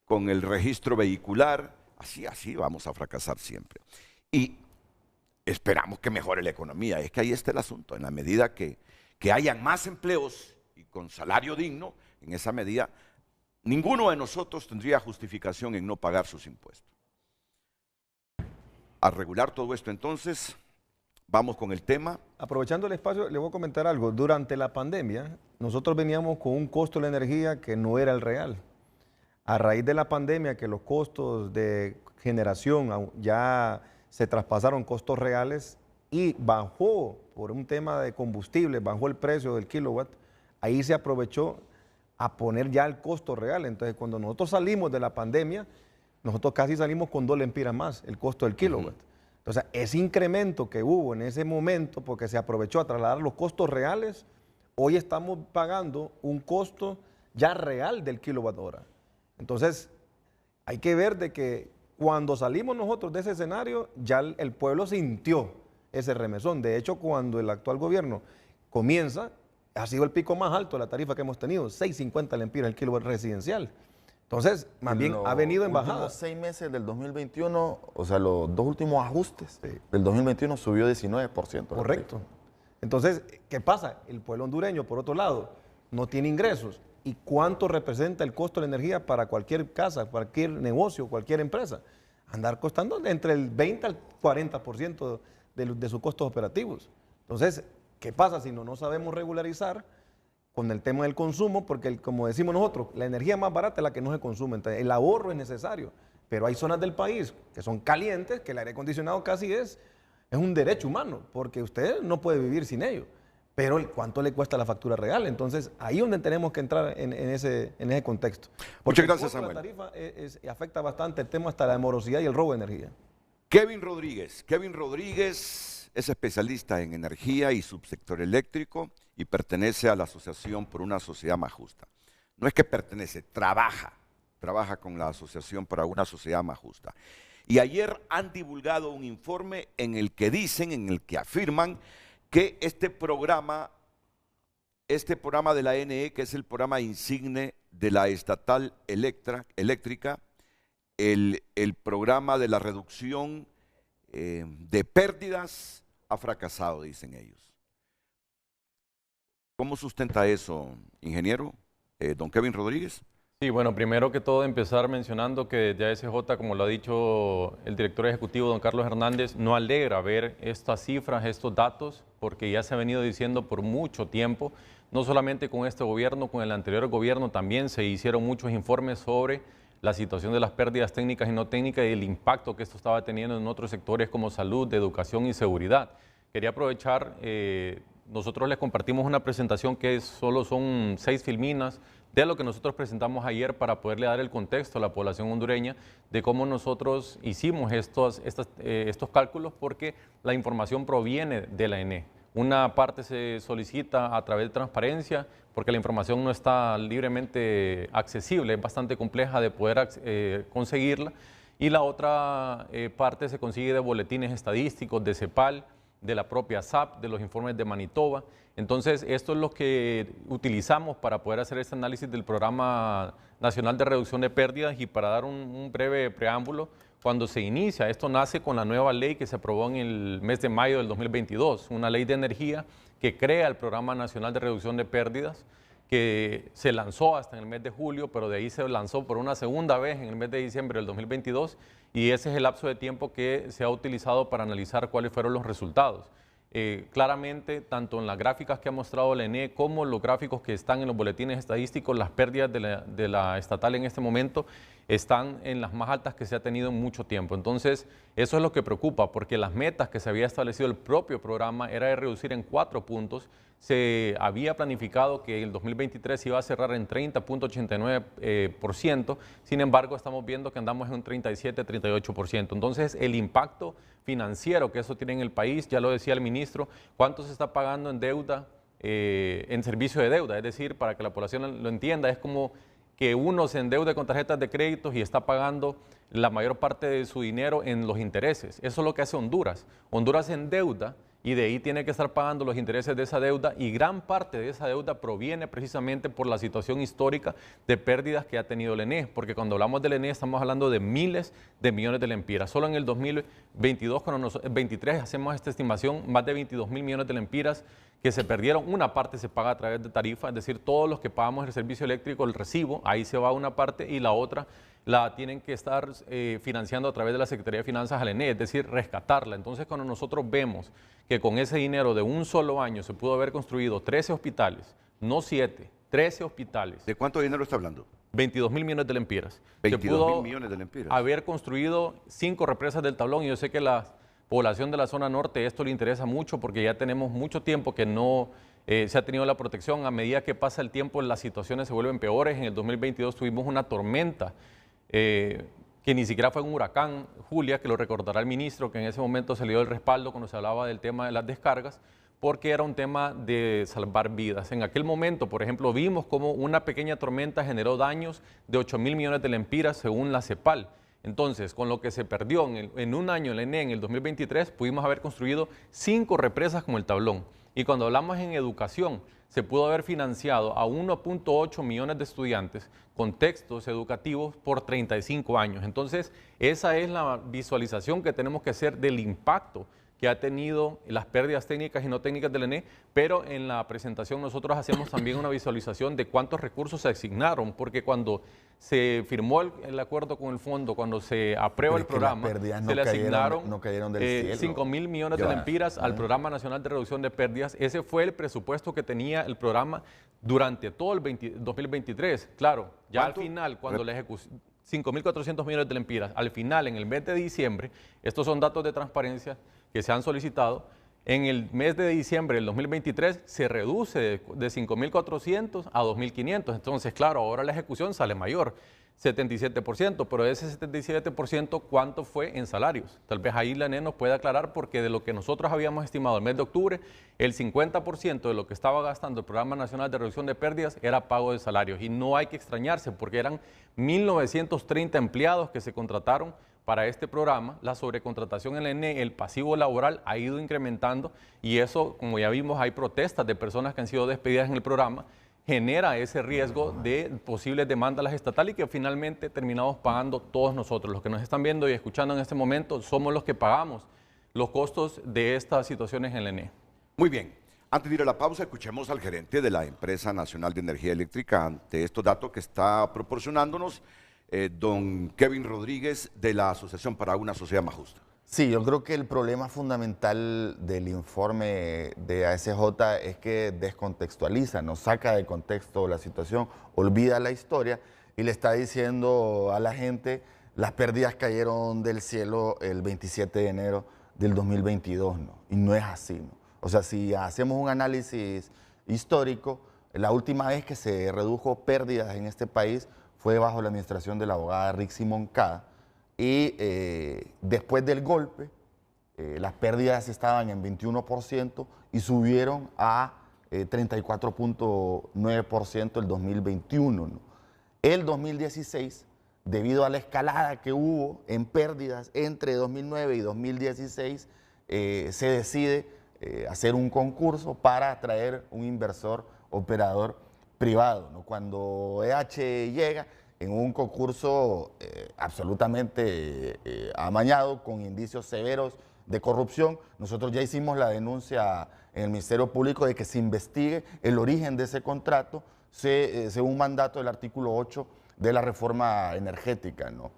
con el registro vehicular. Así vamos a fracasar siempre. Y esperamos que mejore la economía. Es que ahí está el asunto. En la medida que hayan más empleos y con salario digno, en esa medida, ninguno de nosotros tendría justificación en no pagar sus impuestos. A regular todo esto, entonces, vamos con el tema. Aprovechando el espacio, le voy a comentar algo. Durante la pandemia, nosotros veníamos con un costo de la energía que no era el real. A raíz de la pandemia, que los costos de generación ya se traspasaron costos reales y bajó, por un tema de combustible, bajó el precio del kilowatt, ahí se aprovechó a poner ya el costo real. Entonces, cuando nosotros salimos de la pandemia, nosotros casi salimos con 2 lempiras más el costo del kilowatt. Entonces, ese incremento que hubo en ese momento, porque se aprovechó a trasladar los costos reales, hoy estamos pagando un costo ya real del kilowatt hora. Entonces, hay que ver de que cuando salimos nosotros de ese escenario, ya el pueblo sintió ese remesón. De hecho, cuando el actual gobierno comienza, ha sido el pico más alto de la tarifa que hemos tenido, 6.50 lempiras el kilowatt residencial. Entonces, más bien ha venido en bajada. Los 6 meses del 2021, o sea, los 2 últimos ajustes del 2021 subió 19%. Correcto. Entonces, ¿qué pasa? El pueblo hondureño, por otro lado, no tiene ingresos. ¿Y cuánto representa el costo de la energía para cualquier casa, cualquier negocio, cualquier empresa? Andar costando entre el 20 al 40% de sus costos operativos. Entonces, ¿qué pasa si no sabemos regularizar? con el tema del consumo, porque como decimos nosotros, la energía más barata es la que no se consume, entonces el ahorro es necesario, pero hay zonas del país que son calientes, que el aire acondicionado casi es un derecho humano, porque usted no puede vivir sin ello, pero ¿cuánto le cuesta la factura real? Entonces ahí es donde tenemos que entrar en ese contexto. Porque muchas gracias, Samuel. La tarifa afecta bastante el tema hasta la morosidad y el robo de energía. Kevin Rodríguez es especialista en energía y subsector eléctrico y pertenece a la Asociación por una Sociedad Más Justa. No es que pertenece, trabaja con la Asociación para una Sociedad Más Justa. Y ayer han divulgado un informe en el que afirman que este programa de la ANE, que es el programa insigne de la estatal eléctrica, el programa de la reducción de pérdidas ha fracasado, dicen ellos. ¿Cómo sustenta eso, ingeniero? Don Kevin Rodríguez. Sí, bueno, primero que todo empezar mencionando que desde ASJ, como lo ha dicho el director ejecutivo, don Carlos Hernández, no alegra ver estas cifras, estos datos, porque ya se ha venido diciendo por mucho tiempo, no solamente con este gobierno, con el anterior gobierno también se hicieron muchos informes sobre la situación de las pérdidas técnicas y no técnicas y el impacto que esto estaba teniendo en otros sectores como salud, educación y seguridad. Quería aprovechar, nosotros les compartimos una presentación que solo son 6 filminas de lo que nosotros presentamos ayer para poderle dar el contexto a la población hondureña de cómo nosotros hicimos estos cálculos, porque la información proviene de la ENE. Una parte se solicita a través de transparencia porque la información no está libremente accesible, es bastante compleja de poder conseguirla, y la otra parte se consigue de boletines estadísticos, de CEPAL, de la propia SAP, de los informes de Manitoba. Entonces, esto es lo que utilizamos para poder hacer este análisis del Programa Nacional de Reducción de Pérdidas. Y para dar un breve preámbulo, cuando se inicia, esto nace con la nueva ley que se aprobó en el mes de mayo del 2022, una ley de energía que crea el Programa Nacional de Reducción de Pérdidas, que se lanzó hasta en el mes de julio, pero de ahí se lanzó por una segunda vez en el mes de diciembre del 2022, y ese es el lapso de tiempo que se ha utilizado para analizar cuáles fueron los resultados. Claramente, tanto en las gráficas que ha mostrado la ENE como los gráficos que están en los boletines estadísticos, las pérdidas de la estatal en este momento están en las más altas que se ha tenido en mucho tiempo. Entonces, eso es lo que preocupa, porque las metas que se había establecido el propio programa era de reducir en 4 puntos. Se había planificado que el 2023 iba a cerrar en 30.89%, sin embargo estamos viendo que andamos en un 37-38%. Entonces el impacto financiero que eso tiene en el país, ya lo decía el ministro, cuánto se está pagando en deuda, en servicio de deuda, es decir, para que la población lo entienda, es como que uno se endeude con tarjetas de créditos y está pagando la mayor parte de su dinero en los intereses. Eso es lo que hace Honduras. Honduras se endeuda y de ahí tiene que estar pagando los intereses de esa deuda, y gran parte de esa deuda proviene precisamente por la situación histórica de pérdidas que ha tenido el ENE, porque cuando hablamos del ENE estamos hablando de miles de millones de lempiras. Solo en el 2022, cuando 23 hacemos esta estimación, más de 22.000 millones de lempiras que se perdieron. Una parte se paga a través de tarifa, es decir, todos los que pagamos el servicio eléctrico, el recibo, ahí se va una parte, y la otra la tienen que estar financiando a través de la Secretaría de Finanzas al ENE, es decir, rescatarla. Entonces, cuando nosotros vemos que con ese dinero de un solo año se pudo haber construido 13 hospitales, no 7, 13 hospitales. ¿De cuánto dinero está hablando? 22.000 millones de lempiras. 22.000 millones de lempiras. Haber construido 5 represas del Tablón, y yo sé que la población de la zona norte esto le interesa mucho, porque ya tenemos mucho tiempo que no se ha tenido la protección. A medida que pasa el tiempo, las situaciones se vuelven peores. En el 2022 tuvimos una tormenta que ni siquiera fue un huracán, Julia, que lo recordará el ministro, que en ese momento se le dio el respaldo cuando se hablaba del tema de las descargas, porque era un tema de salvar vidas. En aquel momento, por ejemplo, vimos cómo una pequeña tormenta generó daños de 8.000 millones de lempiras según la CEPAL. Entonces, con lo que se perdió en un año el ENE en el 2023, pudimos haber construido 5 represas como el Tablón. Y cuando hablamos en educación, se pudo haber financiado a 1.8 millones de estudiantes con textos educativos por 35 años. Entonces, esa es la visualización que tenemos que hacer del impacto que ha tenido las pérdidas técnicas y no técnicas del ENE, pero en la presentación nosotros hacemos también una visualización de cuántos recursos se asignaron, porque cuando se firmó el acuerdo con el fondo, cuando se aprueba el programa, se le asignaron 5.000 millones de lempiras al Programa Nacional de Reducción de Pérdidas. Ese fue el presupuesto que tenía el programa durante todo el 2023. Claro, ya al final, cuando la ejecución... 5.400 millones de lempiras. Al final, en el mes de diciembre, estos son datos de transparencia que se han solicitado, en el mes de diciembre del 2023 se reduce de 5.400 a 2.500. Entonces, claro, ahora la ejecución sale mayor, 77%, pero de ese 77%, ¿cuánto fue en salarios? Tal vez ahí la ENE nos puede aclarar, porque de lo que nosotros habíamos estimado el mes de octubre, el 50% de lo que estaba gastando el Programa Nacional de Reducción de Pérdidas era pago de salarios. Y no hay que extrañarse, porque eran 1.930 empleados que se contrataron para este programa. La sobrecontratación en la ENE, el pasivo laboral ha ido incrementando, y eso, como ya vimos, hay protestas de personas que han sido despedidas en el programa, genera ese riesgo de posibles demandas a las estatales, y que finalmente terminamos pagando todos nosotros. Los que nos están viendo y escuchando en este momento somos los que pagamos los costos de estas situaciones en la ENE. Muy bien. Antes de ir a la pausa, escuchemos al gerente de la Empresa Nacional de Energía Eléctrica ante estos datos que está proporcionándonos don Kevin Rodríguez, de la Asociación para una Sociedad Más Justa. Sí, yo creo que el problema fundamental del informe de ASJ es que descontextualiza, nos saca de contexto la situación, olvida la historia y le está diciendo a la gente: las pérdidas cayeron del cielo el 27 de enero del 2022, ¿no? Y no es así, ¿no? O sea, si hacemos un análisis histórico, la última vez que se redujo pérdidas en este país fue bajo la administración de la abogada Rixi Moncada, y después del golpe las pérdidas estaban en 21% y subieron a 34.9% el 2021, ¿no? El 2016, debido a la escalada que hubo en pérdidas entre 2009 y 2016, se decide hacer un concurso para atraer un inversor operador privado, ¿no? Cuando EH llega en un concurso absolutamente amañado, con indicios severos de corrupción, nosotros ya hicimos la denuncia en el Ministerio Público de que se investigue el origen de ese contrato, según mandato del artículo 8 de la reforma energética, ¿no?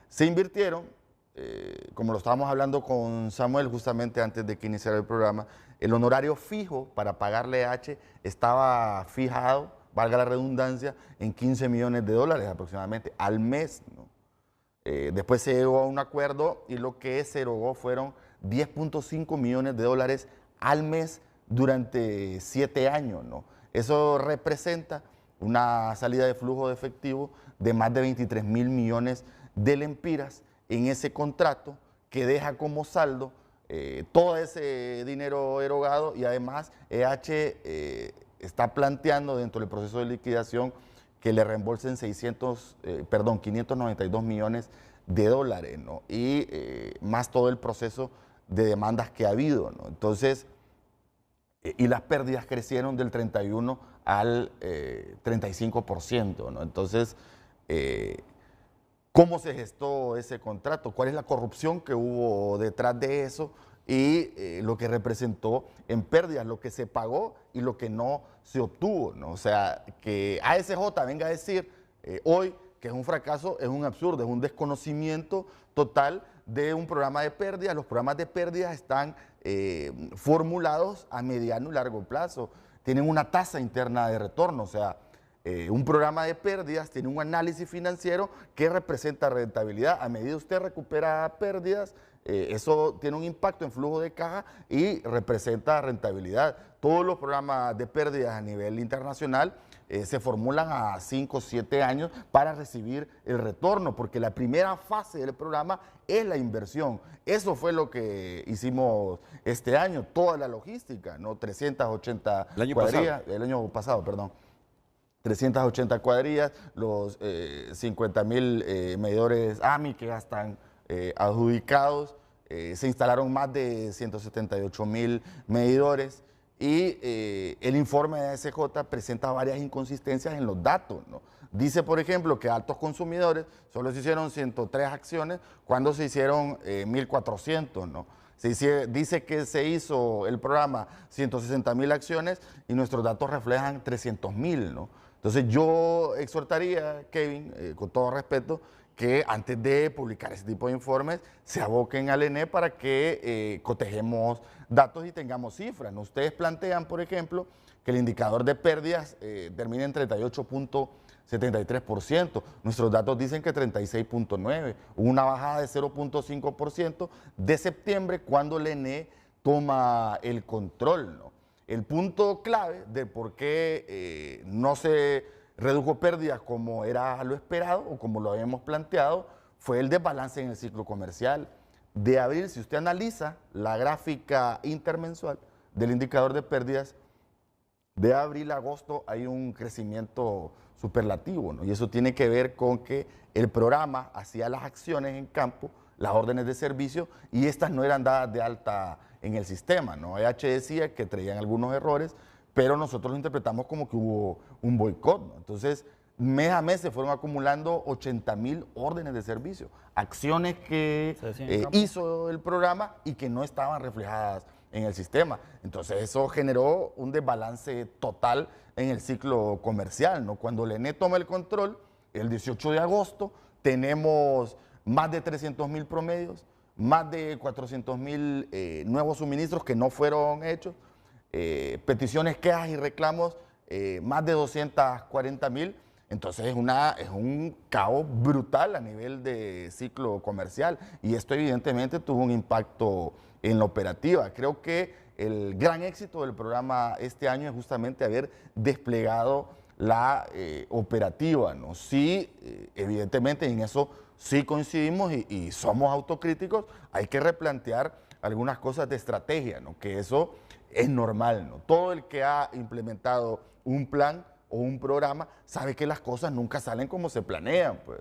Se invirtieron, como lo estábamos hablando con Samuel justamente antes de que iniciara el programa, el honorario fijo para pagarle a EH estaba fijado, valga la redundancia, en 15 millones de dólares aproximadamente al mes, ¿no? Después se llegó a un acuerdo y lo que se erogó fueron 10.5 millones de dólares al mes durante 7 años, ¿no? Eso representa una salida de flujo de efectivo de más de 23.000 millones de lempiras en ese contrato, que deja como saldo todo ese dinero erogado, y además EH está planteando dentro del proceso de liquidación que le reembolsen 592 millones de dólares, ¿no? Y más todo el proceso de demandas que ha habido, ¿no? Entonces, y las pérdidas crecieron del 31 al 35%, ¿no? Entonces, ¿cómo se gestó ese contrato? ¿Cuál es la corrupción que hubo detrás de eso? Y lo que representó en pérdidas, lo que se pagó y lo que no se obtuvo, ¿no? O sea, que ASJ venga a decir hoy que es un fracaso, es un absurdo, es un desconocimiento total de un programa de pérdidas. Los programas de pérdidas están formulados a mediano y largo plazo, tienen una tasa interna de retorno, o sea, un programa de pérdidas tiene un análisis financiero que representa rentabilidad. A medida que usted recupera pérdidas, eso tiene un impacto en flujo de caja y representa rentabilidad. Todos los programas de pérdidas a nivel internacional se formulan a 5 o 7 años para recibir el retorno, porque la primera fase del programa es la inversión. Eso fue lo que hicimos este año, toda la logística, ¿no? 380 cuadrillas, el año pasado, perdón. 380 cuadrillas, los 50.000 medidores AMI que ya están adjudicados, se instalaron más de 178.000 medidores, y el informe de ASJ presenta varias inconsistencias en los datos, ¿no? Dice, por ejemplo, que altos consumidores solo se hicieron 103 acciones cuando se hicieron 1.400, ¿no? Dice que se hizo el programa 160.000 acciones y nuestros datos reflejan 300.000, ¿no? Entonces yo exhortaría, Kevin, con todo respeto, que antes de publicar ese tipo de informes se aboquen al ENE para que cotejemos datos y tengamos cifras, ¿no? Ustedes plantean, por ejemplo, que el indicador de pérdidas termine en 38.73%. Nuestros datos dicen que 36.9%. Hubo una bajada de 0.5% de septiembre cuando el ENE toma el control, ¿no? El punto clave de por qué no se redujo pérdidas como era lo esperado o como lo habíamos planteado fue el desbalance en el ciclo comercial. De abril, si usted analiza la gráfica intermensual del indicador de pérdidas, de abril a agosto hay un crecimiento superlativo, ¿no? Y eso tiene que ver con que el programa hacía las acciones en campo, las órdenes de servicio, y estas no eran dadas de alta en el sistema, ¿no? EH decía que traían algunos errores, pero nosotros lo interpretamos como que hubo un boicot, ¿no? Entonces, mes a mes se fueron acumulando 80.000 órdenes de servicio, acciones que hizo el programa y que no estaban reflejadas en el sistema. Entonces, eso generó un desbalance total en el ciclo comercial, ¿no? Cuando el ENE toma el control, el 18 de agosto, tenemos más de 300.000 promedios, más de 400.000 nuevos suministros que no fueron hechos, peticiones, quejas y reclamos, más de 240.000. Entonces es un caos brutal a nivel de ciclo comercial y esto evidentemente tuvo un impacto en la operativa. Creo que el gran éxito del programa este año es justamente haber desplegado la operativa, ¿no? Sí, evidentemente en eso sí coincidimos y somos autocríticos, hay que replantear algunas cosas de estrategia, ¿no? Que eso es normal, ¿no? Todo el que ha implementado un plan o un programa sabe que las cosas nunca salen como se planean, pues.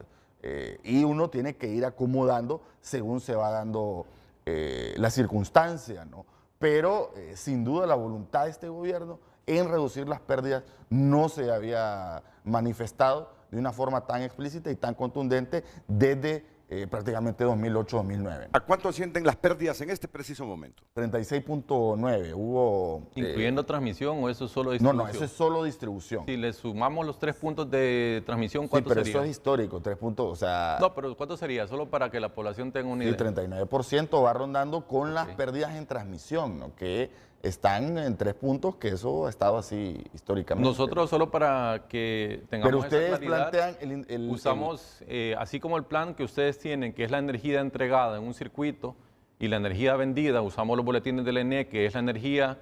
Y uno tiene que ir acomodando según se va dando la circunstancia, ¿no? Pero sin duda la voluntad de este gobierno en reducir las pérdidas no se había manifestado de una forma tan explícita y tan contundente desde prácticamente 2008-2009. ¿A cuánto ascienden las pérdidas en este preciso momento? 36.9. Hubo... ¿Incluyendo transmisión o eso es solo distribución? No, eso es solo distribución. Si le sumamos los 3 puntos de transmisión, ¿cuánto sería? sería? Eso es histórico, 3 puntos, o sea... No, pero ¿cuánto sería? Solo para que la población tenga una idea. El 39% va rondando con las pérdidas en transmisión, ¿no? Que están en 3 puntos, que eso ha estado así históricamente. Nosotros, solo para que tengamos pero ustedes esa claridad, plantean usamos, así como el plan que ustedes tienen, que es la energía entregada en un circuito, y la energía vendida, usamos los boletines del ENE, que es la energía,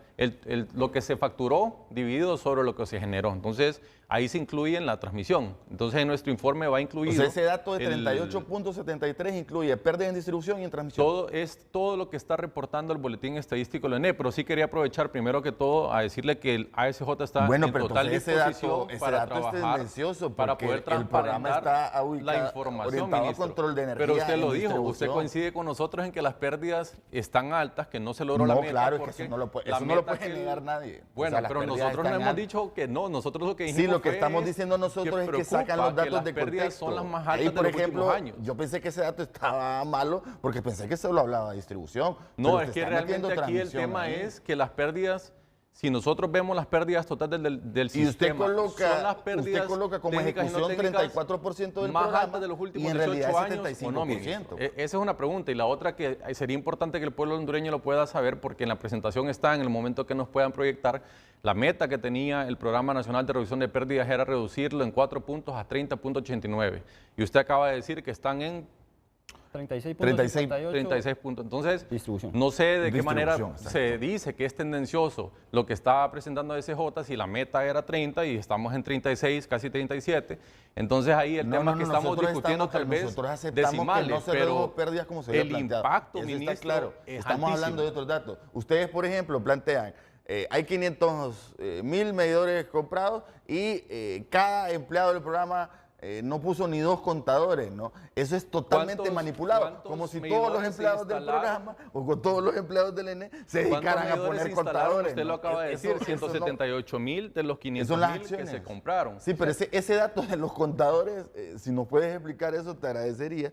lo que se facturó dividido sobre lo que se generó. Entonces, ahí se incluye en la transmisión. Entonces, en nuestro informe va incluido... O sea, ese dato de 38.73 incluye pérdida en distribución y en transmisión. Todo lo que está reportando el boletín estadístico del ENE, pero sí quería aprovechar primero que todo a decirle que el ASJ está en total disposición para trabajar, para poder transparentar la información, ministro. Control de energía, pero usted lo dijo, usted coincide con nosotros en que las pérdidas están altas, que no se logró la meta. Claro, es que eso no lo puede negar nadie. Bueno, o sea, pero nosotros no hemos dicho que no, nosotros lo que dijimos sí, lo que estamos diciendo nosotros es que sacan los datos de contexto. Son las más altas de los últimos años. Yo pensé que ese dato estaba malo porque pensé que solo hablaba de distribución. No, es que realmente aquí el tema es que las pérdidas... Si nosotros vemos las pérdidas totales del sistema, son las pérdidas usted coloca como ejecución 34% del programa más altas de los últimos 18 años, 75%. Esa es una pregunta. Y la otra que sería importante que el pueblo hondureño lo pueda saber, porque en la presentación está, en el momento que nos puedan proyectar, la meta que tenía el Programa Nacional de Reducción de Pérdidas era reducirlo en 4 puntos a 30.89. Y usted acaba de decir que están en 36 puntos. Entonces, no sé de qué manera se dice que es tendencioso lo que está presentando SJ, si la meta era 30 y estamos en 36, casi 37. Entonces ahí el tema que estamos discutiendo tal vez decimales, pero pérdidas como se el impacto, ministro, está claro. Estamos hablando de otros datos. Ustedes, por ejemplo, plantean, hay 500.000 medidores comprados y cada empleado del programa no puso ni 2 contadores, ¿no? Eso es totalmente manipulado, como si todos los empleados del programa o con todos los empleados del ENE se dedicaran a poner contadores. Usted lo acaba de decir, 178.000 de los 500.000 que se compraron. Sí, pero ese dato de los contadores, si nos puedes explicar eso, te agradecería.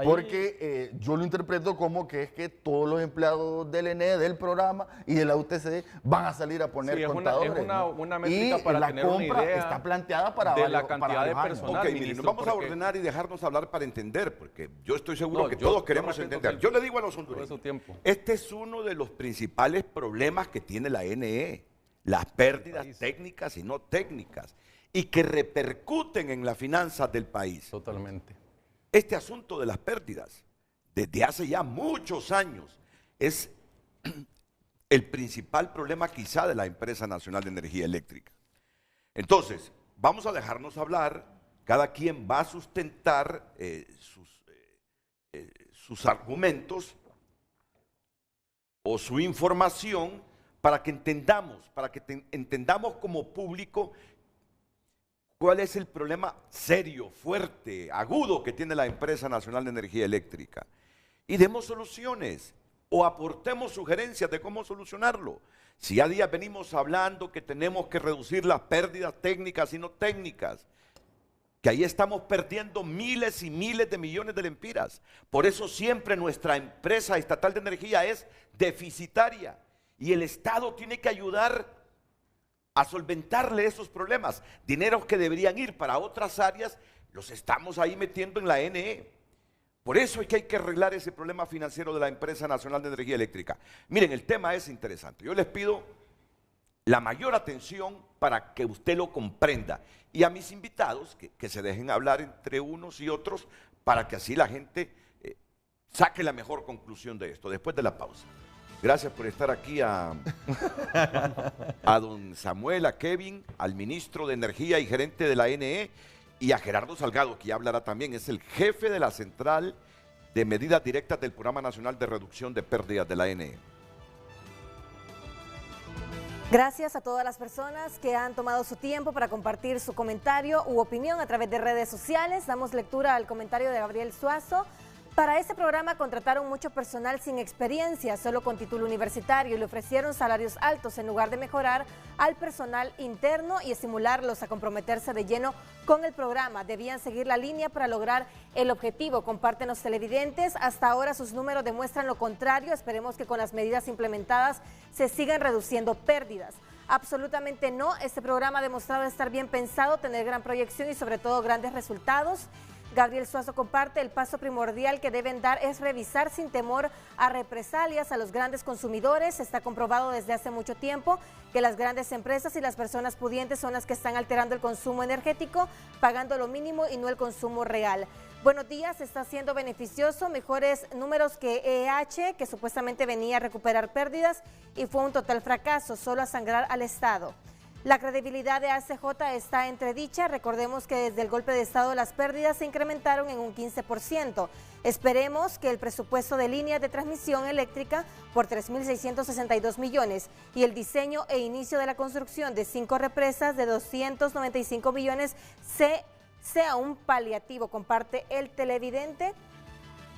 Porque yo lo interpreto como que es que todos los empleados del ENE, del programa y de la UTC van a salir a poner contadores. Es una métrica y para la tener una compra idea está planteada para de varios, la cantidad de personal. Ok, miren, nos vamos a ordenar y dejarnos hablar para entender, porque yo estoy seguro que todos queremos entender. Yo le digo a los hondureños, este es uno de los principales problemas que tiene la NE, las pérdidas técnicas y no técnicas, y que repercuten en las finanzas del país. Totalmente. Este asunto de las pérdidas, desde hace ya muchos años, es el principal problema quizá de la Empresa Nacional de Energía Eléctrica. Entonces, vamos a dejarnos hablar, cada quien va a sustentar sus argumentos o su información para que entendamos como público cuál es el problema serio, fuerte, agudo que tiene la Empresa Nacional de Energía Eléctrica. Y demos soluciones o aportemos sugerencias de cómo solucionarlo. Si ya días venimos hablando que tenemos que reducir las pérdidas técnicas y no técnicas, que ahí estamos perdiendo miles y miles de millones de lempiras. Por eso siempre nuestra empresa estatal de energía es deficitaria y el Estado tiene que ayudar a solventarle esos problemas. Dineros que deberían ir para otras áreas, los estamos ahí metiendo en la NE. Por eso es que hay que arreglar ese problema financiero de la Empresa Nacional de Energía Eléctrica. Miren, el tema es interesante. Yo les pido la mayor atención para que usted lo comprenda. Y a mis invitados, que se dejen hablar entre unos y otros, para que así la gente saque la mejor conclusión de esto, después de la pausa. Gracias por estar aquí a don Samuel, a Kevin, al ministro de Energía y gerente de la NE, y a Gerardo Salgado, que ya hablará también, es el jefe de la Central de Medidas Directas del Programa Nacional de Reducción de Pérdidas de la NE. Gracias a todas las personas que han tomado su tiempo para compartir su comentario u opinión a través de redes sociales. Damos lectura al comentario de Gabriel Suazo. Para este programa contrataron mucho personal sin experiencia, solo con título universitario, y le ofrecieron salarios altos en lugar de mejorar al personal interno y estimularlos a comprometerse de lleno con el programa. Debían seguir la línea para lograr el objetivo, comparten los televidentes. Hasta ahora sus números demuestran lo contrario. Esperemos que con las medidas implementadas se sigan reduciendo pérdidas. Absolutamente no, este programa ha demostrado estar bien pensado, tener gran proyección y sobre todo grandes resultados. Gabriel Suazo comparte: el paso primordial que deben dar es revisar sin temor a represalias a los grandes consumidores. Está comprobado desde hace mucho tiempo que las grandes empresas y las personas pudientes son las que están alterando el consumo energético, pagando lo mínimo y no el consumo real. Buenos días, está siendo beneficioso, mejores números que EH, que supuestamente venía a recuperar pérdidas y fue un total fracaso, solo a sangrar al Estado. La credibilidad de ACJ está entredicha. Recordemos que desde el golpe de Estado las pérdidas se incrementaron en un 15%. Esperemos que el presupuesto de líneas de transmisión eléctrica por 3.662 millones y el diseño e inicio de la construcción de 5 represas de 295 millones sea un paliativo, comparte el televidente.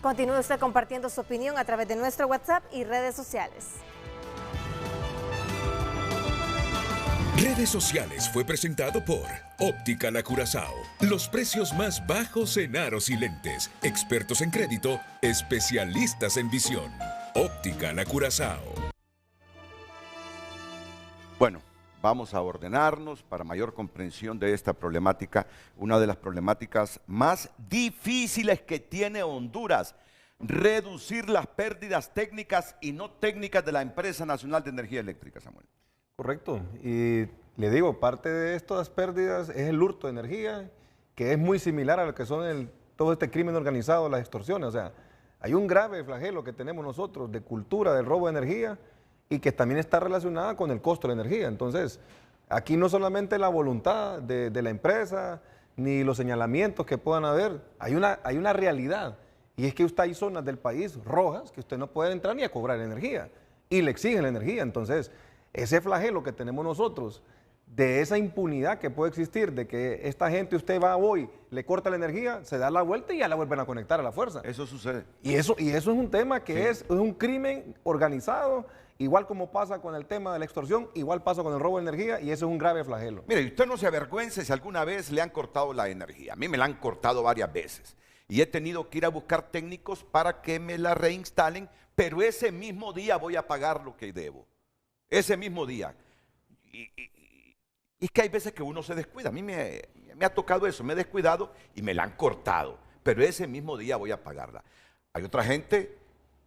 Continúe usted compartiendo su opinión a través de nuestro WhatsApp y redes sociales. Redes Sociales fue presentado por Óptica La Curazao. Los precios más bajos en aros y lentes. Expertos en crédito, especialistas en visión. Óptica La Curazao. Bueno, vamos a ordenarnos para mayor comprensión de esta problemática. Una de las problemáticas más difíciles que tiene Honduras. Reducir las pérdidas técnicas y no técnicas de la Empresa Nacional de Energía Eléctrica, Samuel. Correcto, y le digo, parte de estas pérdidas es el hurto de energía, que es muy similar a lo que son todo este crimen organizado, las extorsiones. O sea, hay un grave flagelo que tenemos nosotros de cultura del robo de energía y que también está relacionada con el costo de la energía. Entonces, aquí no solamente la voluntad de la empresa, ni los señalamientos que puedan haber, hay una realidad, y es que usted hay zonas del país rojas que usted no puede entrar ni a cobrar energía, y le exigen la energía. Entonces, ese flagelo que tenemos nosotros, de esa impunidad que puede existir, de que esta gente, usted va hoy, le corta la energía, se da la vuelta y ya la vuelven a conectar a la fuerza. Eso sucede. Y eso es un tema que sí, es un crimen organizado, igual como pasa con el tema de la extorsión, igual pasa con el robo de energía, y eso es un grave flagelo. Mire, usted no se avergüence si alguna vez le han cortado la energía. A mí me la han cortado varias veces. y he tenido que ir a buscar técnicos para que me la reinstalen, pero ese mismo día voy a pagar lo que debo. Ese mismo día. Y es que hay veces que uno se descuida. A mí me ha tocado eso, me he descuidado y me la han cortado, pero ese mismo día voy a pagarla. Hay otra gente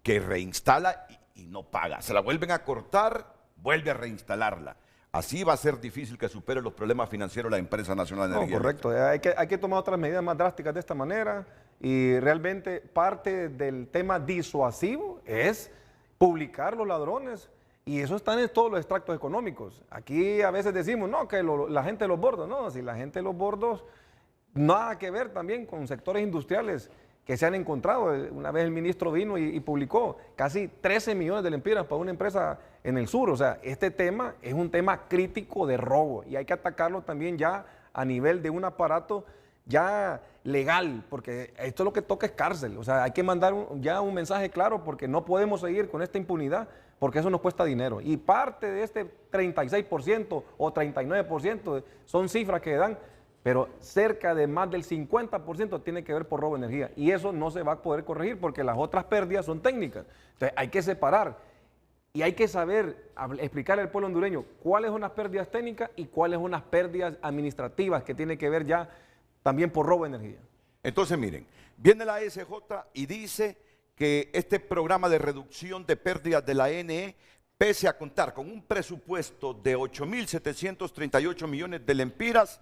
que reinstala y no paga. Se la vuelven a cortar, vuelve a reinstalarla. Así va a ser difícil que supere los problemas financieros la empresa nacional de energía. Correcto, hay que tomar otras medidas más drásticas de esta manera y realmente parte del tema disuasivo es publicar los ladrones y eso está en todos los extractos económicos. Aquí a veces decimos, no, que la gente de los bordos, no, si la gente de los bordos, nada que ver también con sectores industriales que se han encontrado. Una vez el ministro vino y publicó casi 13 millones de lempiras para una empresa en el sur. O sea, este tema es un tema crítico de robo y hay que atacarlo también ya a nivel de un aparato ya legal, porque esto lo que toca es cárcel. O sea, hay que mandar ya un mensaje claro porque no podemos seguir con esta impunidad porque eso nos cuesta dinero. Y parte de este 36% o 39% son cifras que dan, pero cerca de más del 50% tiene que ver por robo de energía. Y eso no se va a poder corregir porque las otras pérdidas son técnicas. Entonces hay que separar y hay que saber explicarle al pueblo hondureño cuáles son las pérdidas técnicas y cuáles son las pérdidas administrativas que tienen que ver ya también por robo de energía. Entonces miren, viene la ASJ y dice que este programa de reducción de pérdidas de la ANE, pese a contar con un presupuesto de 8.738 millones de lempiras,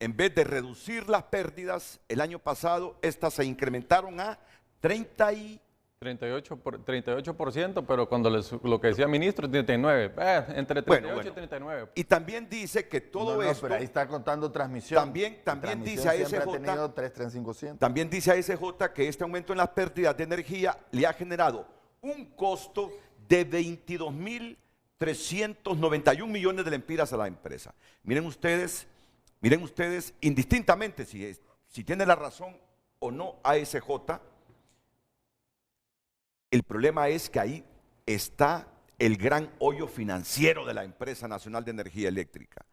en vez de reducir las pérdidas, el año pasado estas se incrementaron a 38%, pero cuando lo que decía el ministro, 39, entre 38 y 39. Y también dice que todo esto... pero ahí está contando transmisión. También dice ASJ... También dice ASJ que este aumento en las pérdidas de energía le ha generado un costo de 22.391 millones de lempiras a la empresa. Miren ustedes, indistintamente si tiene la razón o no ASJ, el problema es que ahí está el gran hoyo financiero de la empresa nacional de energía eléctrica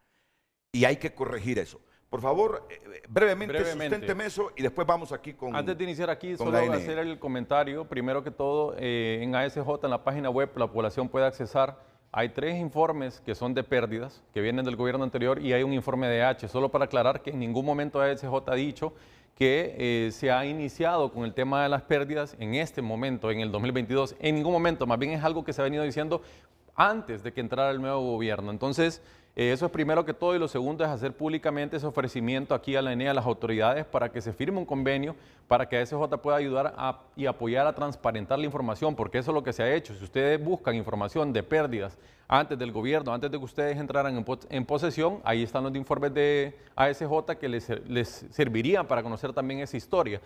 y hay que corregir eso. Por favor, brevemente. Susténteme eso y después vamos aquí con... Antes de iniciar aquí, solo hacer el comentario. Primero que todo, en ASJ, en la página web, la población puede accesar. Hay 3 informes que son de pérdidas, que vienen del gobierno anterior, y hay un informe de H. Solo para aclarar que en ningún momento ASJ ha dicho que se ha iniciado con el tema de las pérdidas en este momento, en el 2022. En ningún momento, más bien es algo que se ha venido diciendo antes de que entrara el nuevo gobierno. Entonces, eso es primero que todo, y lo segundo es hacer públicamente ese ofrecimiento aquí a la ENE, a las autoridades, para que se firme un convenio, para que ASJ pueda ayudar y apoyar a transparentar la información, porque eso es lo que se ha hecho. Si ustedes buscan información de pérdidas antes del gobierno, antes de que ustedes entraran en posesión, ahí están los informes de ASJ que les servirían para conocer también esa historia.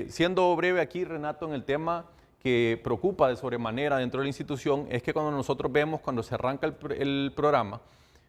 Siendo breve aquí, Renato, en el tema que preocupa de sobremanera dentro de la institución, es que cuando nosotros vemos, cuando se arranca el programa,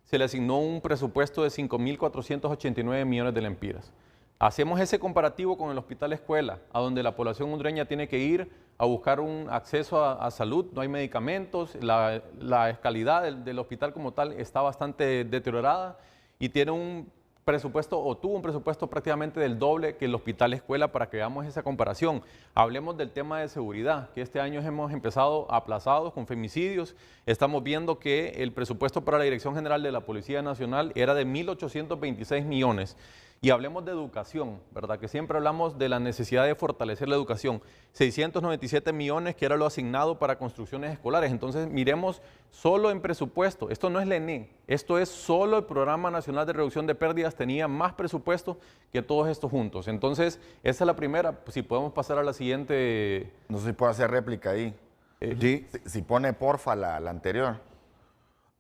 se le asignó un presupuesto de 5.489 millones de lempiras. Hacemos ese comparativo con el hospital escuela, a donde la población hondureña tiene que ir a buscar un acceso a salud, no hay medicamentos, la calidad del hospital como tal está bastante deteriorada y tiene un presupuesto, o tuvo un presupuesto prácticamente del doble que el hospital escuela, para que veamos esa comparación. Hablemos del tema de seguridad, que este año hemos empezado aplazados con femicidios. Estamos viendo que el presupuesto para la Dirección General de la Policía Nacional era de 1.826 millones. Y hablemos de educación, ¿verdad? Que siempre hablamos de la necesidad de fortalecer la educación. 697 millones que era lo asignado para construcciones escolares. Entonces, miremos solo en presupuesto. Esto no es la ENE, esto es solo el Programa Nacional de Reducción de Pérdidas. Tenía más presupuesto que todos estos juntos. Entonces, esa es la primera. Si podemos pasar a la siguiente. No sé si puedo hacer réplica ahí. Sí. Si pone porfa la anterior.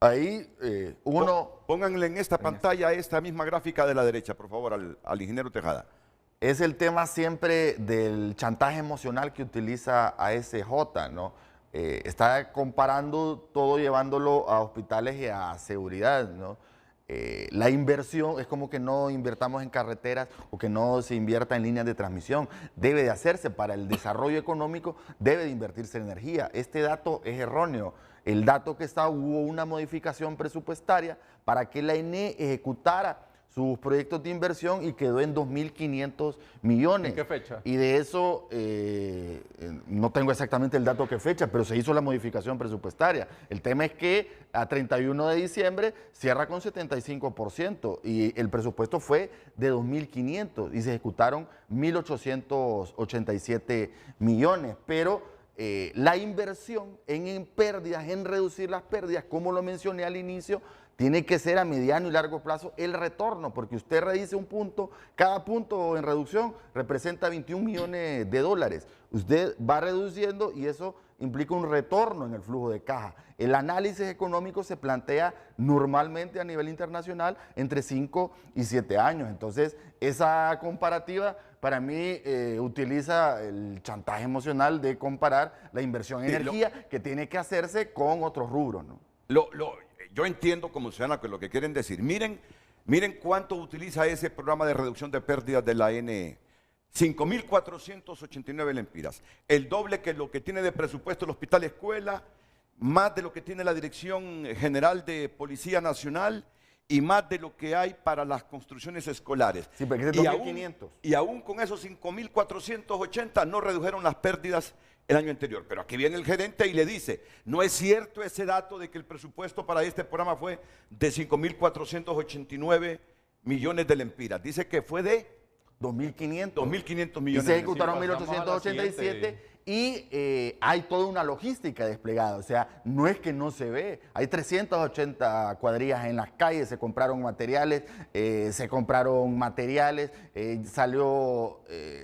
Ahí Pónganle en esta pantalla esta misma gráfica de la derecha, por favor, al ingeniero Tejada. Es el tema siempre del chantaje emocional que utiliza ASJ, ¿no? Está comparando todo, llevándolo a hospitales y a seguridad, ¿no? La inversión es como que no invirtamos en carreteras o que no se invierta en líneas de transmisión. Debe de hacerse para el desarrollo económico, debe de invertirse en energía. Este dato es erróneo. El dato que hubo una modificación presupuestaria para que la ENE ejecutara sus proyectos de inversión y quedó en 2.500 millones. ¿En qué fecha? Y de eso, no tengo exactamente el dato qué fecha, pero se hizo la modificación presupuestaria. El tema es que a 31 de diciembre cierra con 75% y el presupuesto fue de 2.500 y se ejecutaron 1.887 millones, pero la inversión en pérdidas, en reducir las pérdidas, como lo mencioné al inicio, tiene que ser a mediano y largo plazo el retorno, porque usted redice un punto, cada punto en reducción representa 21 millones de dólares. Usted va reduciendo y eso implica un retorno en el flujo de caja. El análisis económico se plantea normalmente a nivel internacional entre 5 y 7 años. Entonces, esa comparativa para mí utiliza el chantaje emocional de comparar la inversión en energía que tiene que hacerse con otros rubros, ¿no? Yo entiendo como ciudadano que lo que quieren decir. Miren cuánto utiliza ese programa de reducción de pérdidas de la ANE. 5.489 lempiras. El doble que lo que tiene de presupuesto el Hospital Escuela, más de lo que tiene la Dirección General de Policía Nacional y más de lo que hay para las construcciones escolares. Sí, porque es de 2.500. Y aún con esos 5.480 no redujeron las pérdidas el año anterior. Pero aquí viene el gerente y le dice, no es cierto ese dato de que el presupuesto para este programa fue de 5.489 millones de lempiras. Dice que fue de 2.500. 2.500 millones. Y se ejecutaron Sí, 1.887 y hay toda una logística desplegada. O sea, no es que no se ve. Hay 380 cuadrillas en las calles, se compraron materiales, se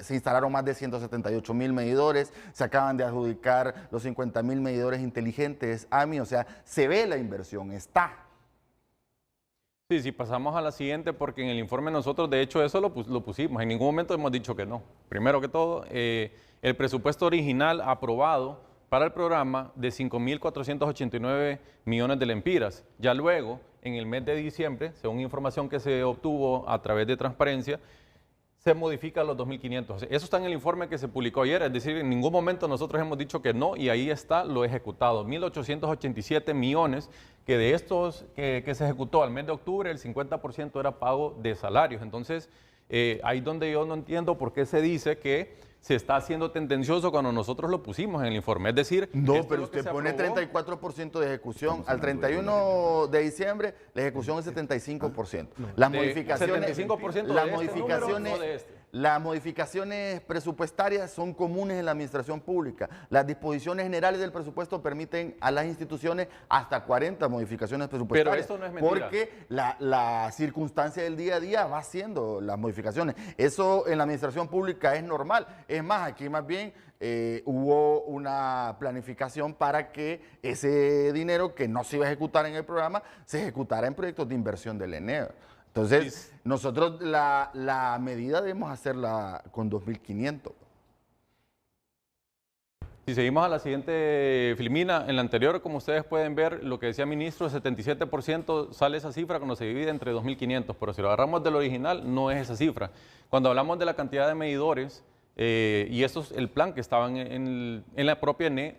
instalaron más de 178.000 medidores, se acaban de adjudicar los 50.000 medidores inteligentes AMI. O sea, se ve la inversión, está. Sí, sí, pasamos a la siguiente porque en el informe nosotros de hecho eso lo pusimos, en ningún momento hemos dicho que no. Primero que todo, el presupuesto original aprobado para el programa de 5.489 millones de lempiras. Ya luego, en el mes de diciembre, según información que se obtuvo a través de transparencia, se modifica los 2.500. Eso está en el informe que se publicó ayer, es decir, en ningún momento nosotros hemos dicho que no y ahí está lo ejecutado. 1.887 millones, que de estos que se ejecutó al mes de octubre, el 50% era pago de salarios. Entonces, ahí donde yo no entiendo por qué se dice que se está haciendo tendencioso cuando nosotros lo pusimos en el informe. Es decir, no, pero usted pone 34% de ejecución. Al 31 de diciembre, la ejecución es 75%. Las modificaciones, 75% las modificaciones presupuestarias son comunes en la administración pública. Las disposiciones generales del presupuesto permiten a las instituciones hasta 40 modificaciones presupuestarias. Pero esto no es mentira. Porque la circunstancia del día a día va haciendo las modificaciones. Eso en la administración pública es normal. Es más, aquí más bien hubo una planificación para que ese dinero que no se iba a ejecutar en el programa se ejecutara en proyectos de inversión del ENEA. Entonces, nosotros la medida debemos hacerla con 2.500. Si seguimos a la siguiente, Filmina, en la anterior, como ustedes pueden ver, lo que decía el ministro, 77% sale esa cifra cuando se divide entre 2.500, pero si lo agarramos del original, no es esa cifra. Cuando hablamos de la cantidad de medidores, y esto es el plan que estaban en la propia ENE,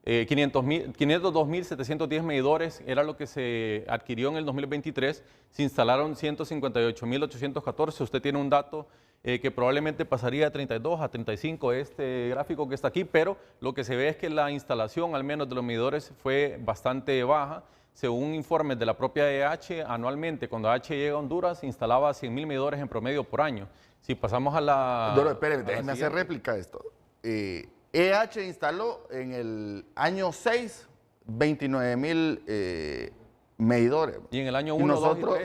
502.710 medidores era lo que se adquirió en el 2023, se instalaron 158.814, usted tiene un dato que probablemente pasaría de 32 a 35 este gráfico que está aquí, pero lo que se ve es que la instalación al menos de los medidores fue bastante baja. Según informes de la propia EH, anualmente cuando EH llega a Honduras instalaba 100.000 medidores en promedio por año. Si pasamos a la... No, espere, déjeme hacer réplica de esto. EH instaló en el año 6 29.000 medidores. Y en el año 1,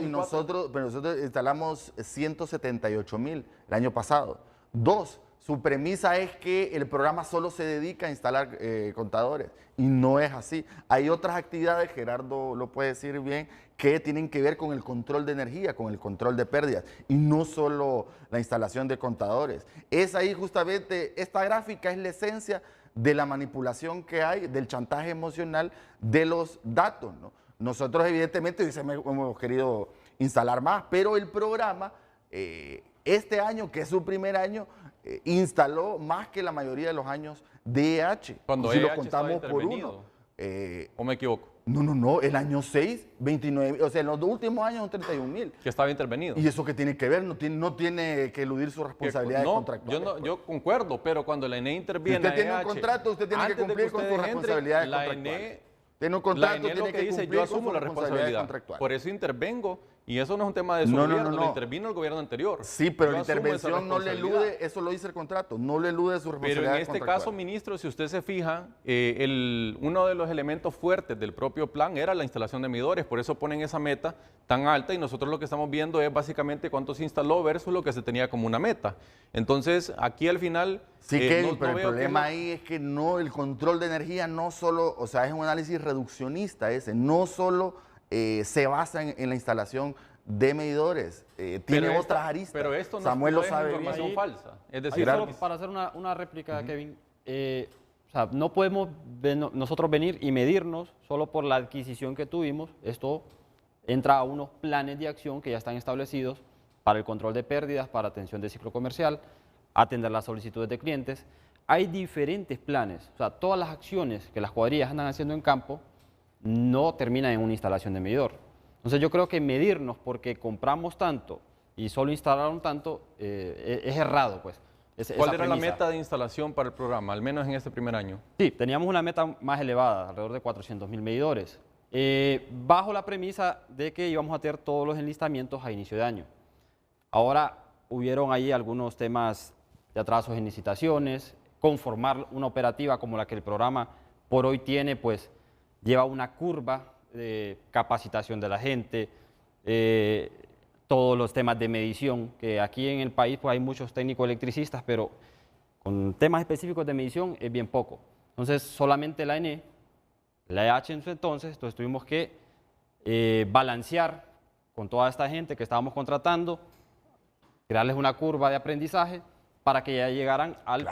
nosotros instalamos 178.000 el año pasado. Su premisa es que el programa solo se dedica a instalar contadores y no es así. Hay otras actividades, Gerardo lo puede decir bien, que tienen que ver con el control de energía, con el control de pérdidas y no solo la instalación de contadores. Es ahí justamente, esta gráfica es la esencia de la manipulación que hay, del chantaje emocional de los datos, ¿no? Nosotros evidentemente hemos querido instalar más, pero el programa este año, que es su primer año, instaló más que la mayoría de los años de EH. Cuando si EH lo contamos por uno. ¿O me equivoco? No, el año 6, 29, o sea, en los últimos años 31.000. Que estaba intervenido. ¿Y eso qué tiene que ver? No tiene que eludir sus responsabilidades contractuales. Yo concuerdo, pero cuando la ENE interviene... Si usted tiene un contrato, usted tiene que cumplir con sus responsabilidades contractuales. Tiene un contrato, la ENE lo que dice, yo asumo la responsabilidad. Por eso intervengo. Y eso no es un tema de su gobierno, lo intervino el gobierno anterior. Sí, pero la intervención no le elude, eso lo dice el contrato, no le elude su responsabilidad. Pero en este caso, ministro, si usted se fija, uno de los elementos fuertes del propio plan era la instalación de medidores, por eso ponen esa meta tan alta y nosotros lo que estamos viendo es básicamente cuánto se instaló versus lo que se tenía como una meta. Entonces, aquí al final... Sí, Kevin, pero el problema ahí es que no, el control de energía no solo, o sea, es un análisis reduccionista ese, no solo... se basa en la instalación de medidores, tiene otras aristas. Pero esto no Samuel lo es sabe información falsa. Es decir, solo para hacer una réplica, Kevin, o sea, no podemos nosotros venir y medirnos solo por la adquisición que tuvimos. Esto entra a unos planes de acción que ya están establecidos para el control de pérdidas, para atención de ciclo comercial, atender las solicitudes de clientes. Hay diferentes planes, o sea, todas las acciones que las cuadrillas andan haciendo en campo no termina en una instalación de medidor. Entonces yo creo que medirnos porque compramos tanto y solo instalaron tanto es errado, pues. ¿Cuál era la meta de instalación para el programa, al menos en este primer año? Sí, teníamos una meta más elevada, alrededor de 400.000 medidores, bajo la premisa de que íbamos a tener todos los enlistamientos a inicio de año. Ahora hubieron ahí algunos temas de atrasos en licitaciones, conformar una operativa como la que el programa por hoy tiene, pues lleva una curva de capacitación de la gente, todos los temas de medición, que aquí en el país pues, hay muchos técnicos electricistas, pero con temas específicos de medición es bien poco. Entonces, solamente la ENE, la EH en su entonces tuvimos que balancear con toda esta gente que estábamos contratando, crearles una curva de aprendizaje para que ya llegaran al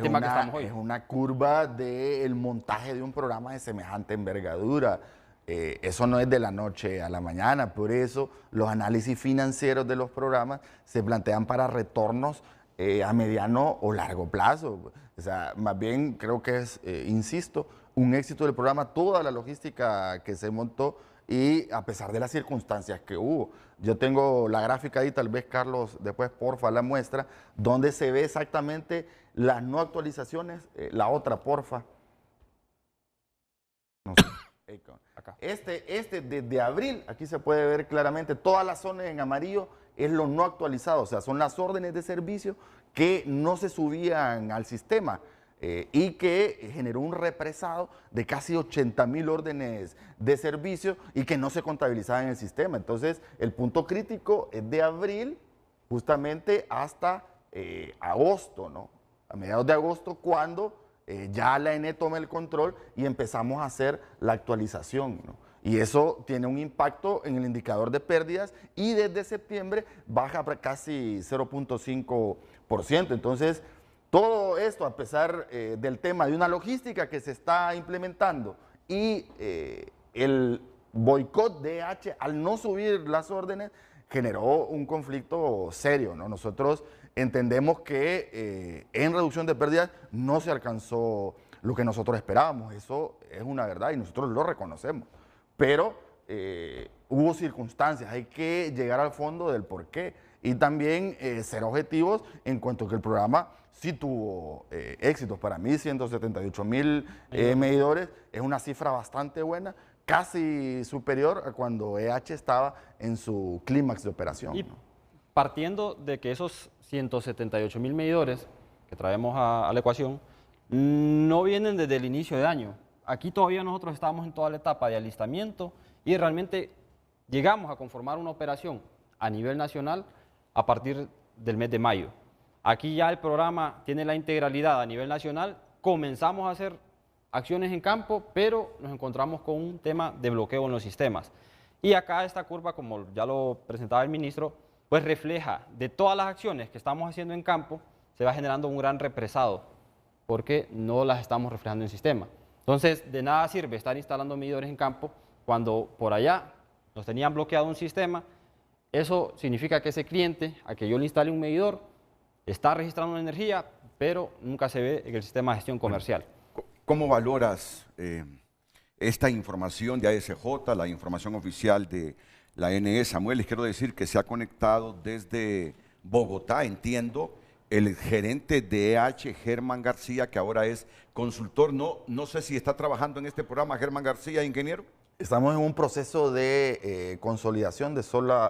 tema que estamos hoy. Es una curva del montaje de un programa de semejante envergadura. Eso no es de la noche a la mañana, por eso los análisis financieros de los programas se plantean para retornos a mediano o largo plazo. O sea, más bien creo que es, insisto, un éxito del programa, toda la logística que se montó y a pesar de las circunstancias que hubo. Yo tengo la gráfica ahí, tal vez Carlos después porfa la muestra, donde se ve exactamente las no actualizaciones, la otra porfa. No sé, acá. Este desde abril, aquí se puede ver claramente, todas las zonas en amarillo es lo no actualizado, o sea, son las órdenes de servicio que no se subían al sistema. Y que generó un represado de casi 80.000 órdenes de servicio y que no se contabilizaban en el sistema. Entonces, el punto crítico es de abril justamente hasta agosto, ¿no? A mediados de agosto, cuando ya la ENE toma el control y empezamos a hacer la actualización, ¿no? Y eso tiene un impacto en el indicador de pérdidas y desde septiembre baja para casi 0.5%. Entonces, todo esto, a pesar del tema de una logística que se está implementando y el boicot de EH al no subir las órdenes, generó un conflicto serio, ¿no? Nosotros entendemos que en reducción de pérdidas no se alcanzó lo que nosotros esperábamos. Eso es una verdad y nosotros lo reconocemos. Pero hubo circunstancias, hay que llegar al fondo del por qué y también ser objetivos en cuanto a que el programa sí tuvo éxitos. Para mí 178.000 medidores es una cifra bastante buena, casi superior a cuando EH estaba en su clímax de operación. Y partiendo de que esos 178.000 medidores que traemos a la ecuación no vienen desde el inicio de año. Aquí todavía nosotros estamos en toda la etapa de alistamiento y realmente llegamos a conformar una operación a nivel nacional a partir del mes de mayo. Aquí ya el programa tiene la integralidad a nivel nacional, comenzamos a hacer acciones en campo, pero nos encontramos con un tema de bloqueo en los sistemas. Y acá esta curva, como ya lo presentaba el ministro, pues refleja de todas las acciones que estamos haciendo en campo, se va generando un gran represado, porque no las estamos reflejando en el sistema. Entonces, de nada sirve estar instalando medidores en campo cuando por allá nos tenían bloqueado un sistema. Eso significa que ese cliente, a que yo le instale un medidor, está registrando energía, pero nunca se ve en el sistema de gestión comercial. ¿Cómo valoras esta información de ASJ, la información oficial de la NE. Samuel, les quiero decir que se ha conectado desde Bogotá, entiendo, el gerente de EH, Germán García, que ahora es consultor. No sé si está trabajando en este programa, Germán García, ingeniero. Estamos en un proceso de consolidación de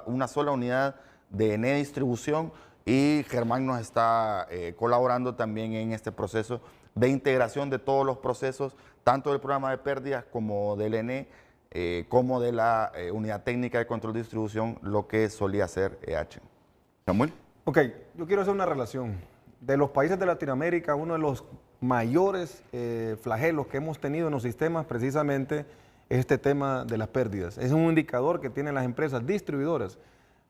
una sola unidad de NE Distribución, y Germán nos está colaborando también en este proceso de integración de todos los procesos, tanto del programa de pérdidas como del NE, como de la unidad técnica de control de distribución, lo que solía hacer EH. Samuel. Ok, yo quiero hacer una relación. De los países de Latinoamérica, uno de los mayores flagelos que hemos tenido en los sistemas precisamente es este tema de las pérdidas. Es un indicador que tienen las empresas distribuidoras.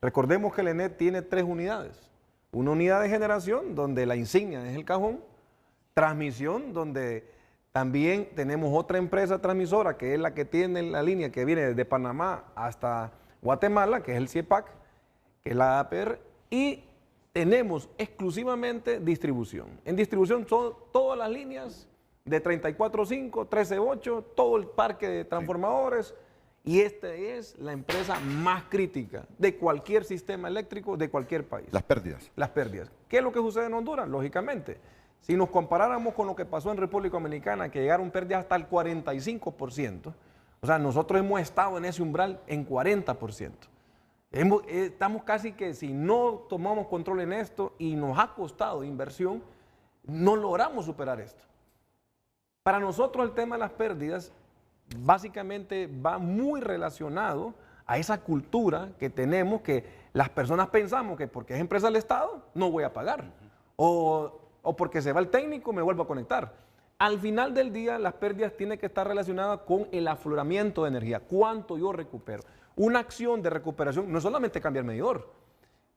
Recordemos que el ENE tiene 3 unidades. Una unidad de generación, donde la insignia es el cajón. Transmisión, donde también tenemos otra empresa transmisora, que es la que tiene la línea que viene desde Panamá hasta Guatemala, que es el CIEPAC, que es la APR, y tenemos exclusivamente distribución. En distribución son todas las líneas de 34.5, 13.8, todo el parque de transformadores, y esta es la empresa más crítica de cualquier sistema eléctrico de cualquier país. Las pérdidas. Las pérdidas. ¿Qué es lo que sucede en Honduras? Lógicamente, si nos comparáramos con lo que pasó en República Dominicana, que llegaron pérdidas hasta el 45%, o sea, nosotros hemos estado en ese umbral en 40%. Estamos casi que, si no tomamos control en esto y nos ha costado inversión, no logramos superar esto. Para nosotros el tema de las pérdidas básicamente va muy relacionado a esa cultura que tenemos, que las personas pensamos que porque es empresa del Estado no voy a pagar, o porque se va el técnico me vuelvo a conectar. Al final del día las pérdidas tienen que estar relacionadas con el afloramiento de energía, cuánto yo recupero. Una acción de recuperación no es solamente cambiar medidor.